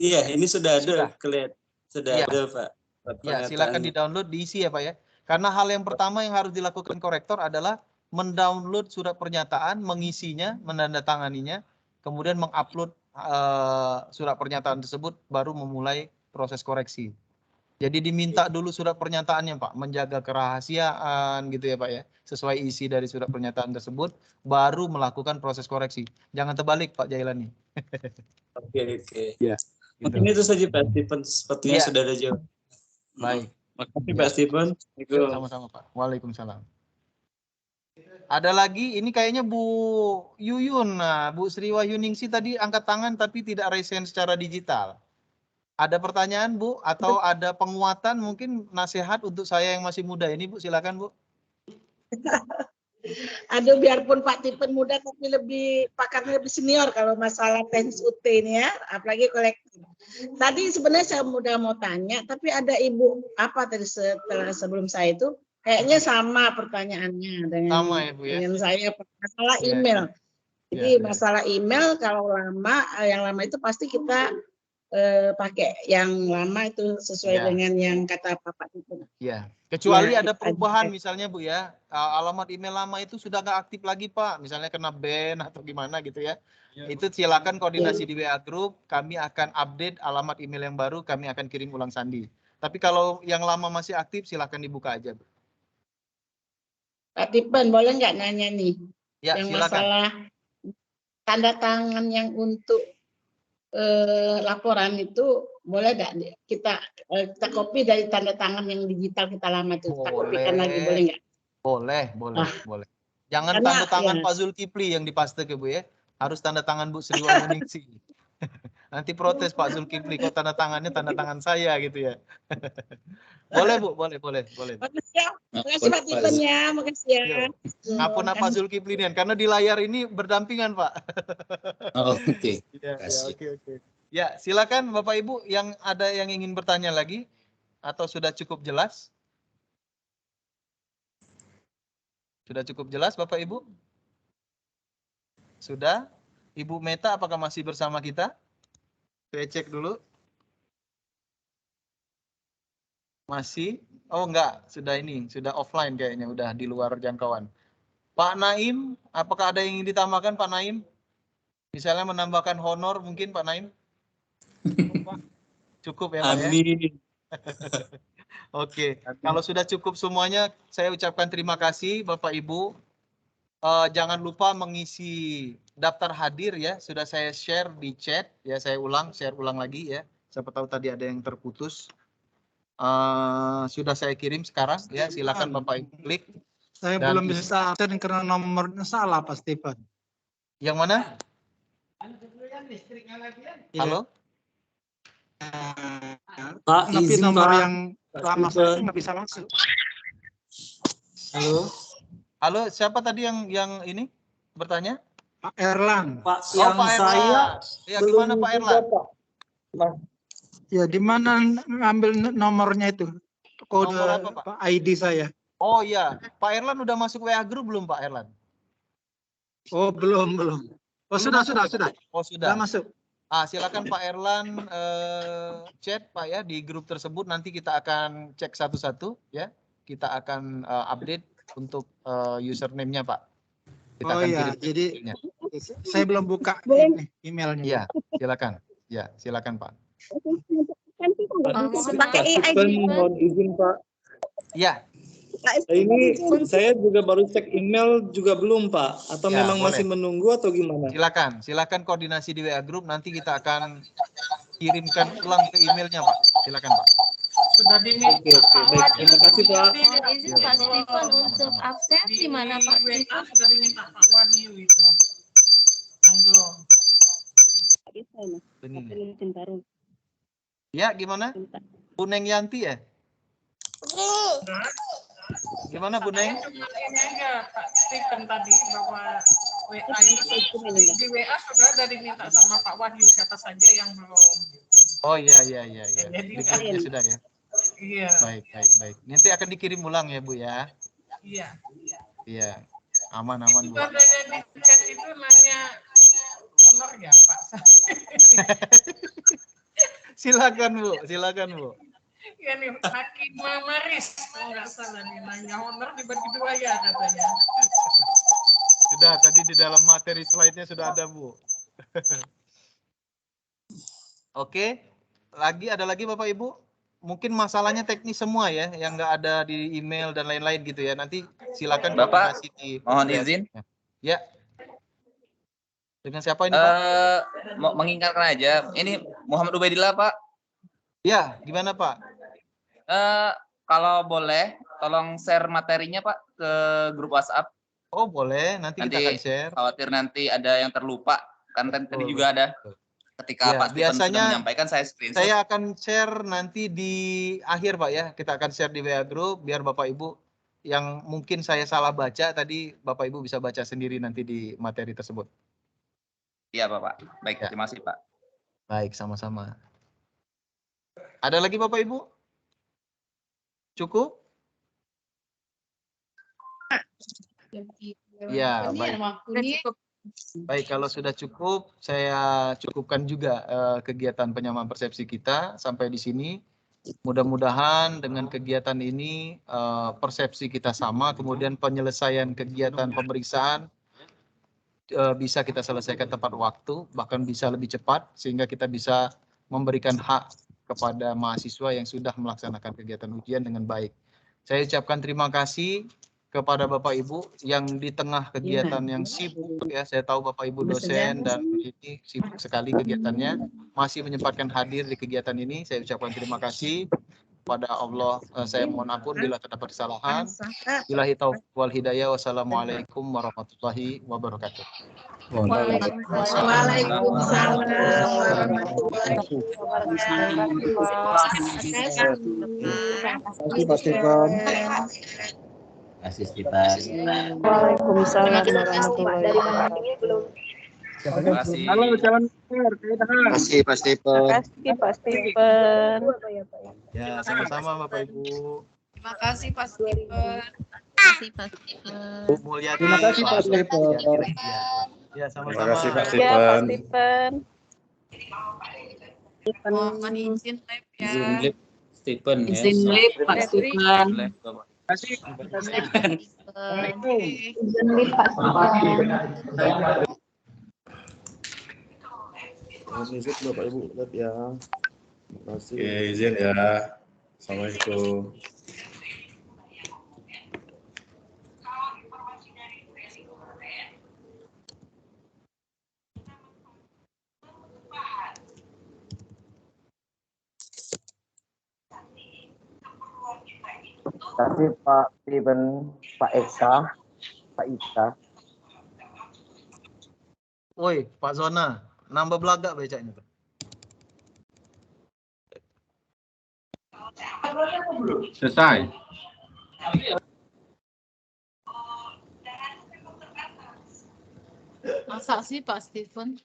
Iya, ini sudah ada, kelihatan sudah ada Pak. Ya, silakan di-download, diisi ya Pak ya. Karena hal yang pertama yang harus dilakukan korektor adalah mendownload surat pernyataan, mengisinya, menandatanganinya, kemudian mengupload surat pernyataan tersebut, baru memulai proses koreksi. Jadi diminta dulu surat pernyataannya Pak, menjaga kerahasiaan gitu ya Pak ya, sesuai isi dari surat pernyataan tersebut, baru melakukan proses koreksi. Jangan terbalik Pak Jailani. Oke. Ya. Mungkin itu saja Pak Stephen, sepertinya sudah ada jawab. Baik. Makasih Pak Stephen. Sama-sama Pak. Waalaikumsalam. Ada lagi, ini kayaknya Bu Yuyun. Nah, Bu Sri Wahyuningsi tadi angkat tangan tapi tidak raise secara digital. Ada pertanyaan Bu atau ada penguatan mungkin nasihat untuk saya yang masih muda ini Bu, silakan Bu. Aduh, biarpun Pak Tipen muda tapi lebih pakarnya lebih senior kalau masalah teknis UT ini ya, apalagi kolektif. Tadi sebenarnya saya udah mau tanya, tapi ada Ibu apa tadi setelah sebelum saya itu kayaknya sama pertanyaannya dengan dengan saya masalah email. Jadi masalah email kalau lama, yang lama itu pasti kita pakai yang lama itu sesuai dengan yang kata Bapak itu. Ya, kecuali ada perubahan misalnya Bu ya, alamat email lama itu sudah nggak aktif lagi Pak, misalnya kena ban atau gimana gitu ya. Itu silakan koordinasi di WA Group, kami akan update alamat email yang baru, kami akan kirim ulang sandi. Tapi kalau yang lama masih aktif, silakan dibuka aja Bu. Pak Tipen, boleh nggak nanya nih? Ya, yang silakan. Masalah tanda tangan yang untuk laporan itu boleh nggak kita copy dari tanda tangan yang digital kita lama itu kita kopikan lagi, boleh nggak? Boleh. Jangan tanda tangan Pak Zulkifli yang dipaste ke Bu ya, harus tanda tangan Bu Sri Wahyuningsi. Nanti protes Pak Zulkifli, kok tanda tangannya tanda tangan saya gitu ya. Boleh Bu, boleh. Makasih ya, makasih Pak Tipen ya, makasih ya. Ngapun Pak Zulkifli nih, karena di layar ini berdampingan Pak. Oke. Oke. Ya, silakan Bapak Ibu yang ada yang ingin bertanya lagi atau sudah cukup jelas? Sudah cukup jelas Bapak Ibu? Sudah? Ibu Meta apakah masih bersama kita? Saya cek dulu. Masih? Oh enggak, sudah offline kayaknya, udah di luar jangkauan. Pak Naim, apakah ada yang ingin ditambahkan Pak Naim? Misalnya menambahkan honor mungkin Pak Naim? Cukup ya Pak ya? Amin. Oke, kalau sudah cukup semuanya, saya ucapkan terima kasih Bapak Ibu. Jangan lupa mengisi daftar hadir ya, sudah saya share di chat ya, saya share ulang lagi ya. Siapa tahu tadi ada yang terputus. Sudah saya kirim sekarang ya, silakan Bapak Ibu klik. Saya belum bisa absen karena nomornya salah Pak Stephen. Yang mana? Halo? Pak, tapi nomor yang lama saya nggak bisa masuk. Halo, siapa tadi yang ini bertanya? Pak Erlan. Pak, yang saya ya, gimana Pak Erlan? Ya, di mana ngambil nomornya itu? Kode apa, Pak? ID saya. Oh iya, Pak Erlan udah masuk WA Group belum Pak Erlan? Oh, belum. Oh, sudah. Oh, sudah. Sudah masuk. Silakan Pak Erlan chat Pak ya di grup tersebut, nanti kita akan cek satu-satu ya. Kita akan update untuk username-nya Pak. Kita akan kirim jadi saya belum buka emailnya. Iya, silakan. Ya, silakan Pak. Pakai ID. Mohon izin Pak. Ya. Ini saya juga baru cek email juga belum Pak, atau Ya, memang boleh. masih menunggu atau gimana? Silakan koordinasi di WA Group, nanti kita akan kirimkan ulang ke emailnya Pak. Silakan Pak. Sudah diminta. Oke, baik. Terima kasih Pak. Izin Pak Stephen untuk absen di mana Pak Stephen? Sudah diminta Pak Wahyu itu. Yang belum. Ya, gimana? Bu Neng Yanti ya? Gimana Bu Neng? Ini aja Pak Stephen tadi bahwa WA itu di WA sudah ada diminta sama Pak Wahyu siapa saja yang belum. Oh iya. Di grupnya sudah ya. Iya. Baik. Nanti akan dikirim ulang ya Bu ya. Iya. Aman Bu. Itu ada yang di chat itu nanya honor ya Pak. Silakan Bu. Ya nih, Hakim Maris, kalau nggak salah nih, nanya honor dibagi 2 ya katanya. Sudah, tadi di dalam materi slide-nya sudah ada Bu. Oke, ada lagi Bapak Ibu? Mungkin masalahnya teknis semua ya, yang nggak ada di email dan lain-lain gitu ya. Nanti silakan Bapak, mohon izin. Ya. Dengan siapa ini Pak? Mengingatkan aja, ini Muhammad Ubaidillah Pak. Ya, gimana Pak? kalau boleh tolong share materinya Pak ke grup WhatsApp. Oh boleh, nanti kita akan share. Khawatir nanti ada yang terlupa. Kan tadi juga ada ketika Ya, Pak Stephen sudah biasanya menyampaikan saya screenshot. saya akan share nanti di akhir Pak ya. Kita akan share di WA Group biar Bapak Ibu yang mungkin saya salah baca tadi Bapak Ibu bisa baca sendiri nanti di materi tersebut. Iya Bapak. Baik, terima kasih Pak. Baik, sama-sama. Ada lagi Bapak Ibu? Cukup? Ya, baik. Baik, kalau sudah cukup, saya cukupkan juga kegiatan penyamaan persepsi kita sampai di sini. Mudah-mudahan dengan kegiatan ini persepsi kita sama, kemudian penyelesaian kegiatan pemeriksaan bisa kita selesaikan tepat waktu, bahkan bisa lebih cepat, sehingga kita bisa memberikan hak kepada mahasiswa yang sudah melaksanakan kegiatan ujian dengan baik. Saya ucapkan terima kasih kepada Bapak Ibu yang di tengah kegiatan yang sibuk ya, saya tahu Bapak Ibu dosen dan ini sibuk sekali kegiatannya, masih menyempatkan hadir di kegiatan ini. Saya ucapkan terima kasih kepada Allah. Saya mohon ampun bila terdapat kesalahan. Billahi taufiq wal hidayah. Wassalamualaikum warahmatullahi wabarakatuh. Waalaikumsalam warahmatullahi wabarakatuh. Kasih Stephen. Waalaikumsalam warahmatullahi wabarakatuh. Terima kasih. Halo, jalan keluar. Terima kasih Pak Stephen. Terima kasih Pak Stephen. Ya, sama-sama Bapak Ibu. Terima kasih Pak Stephen. Terima kasih Pak Stephen. Bu Mulyadi. Terima kasih Pak Stephen. Ya, sama-sama. Terima kasih Pak Ya, Pak Stephen. Stephen. Mohon izin live ya. Izin live Stephen ya. Izin live Pak Stephen. Kasih. Izin live Pak Stephen. Izin Bapak Ibu, lihat ya. Terima kasih. Oke, izin ya. Assalamualaikum. Terima kasih Pak Stephen, Pak Eka, Pak Ika. Woi, Pak Zona, nambah belagak bacanya tuh. Selesai. Masa sih Pak Stephen?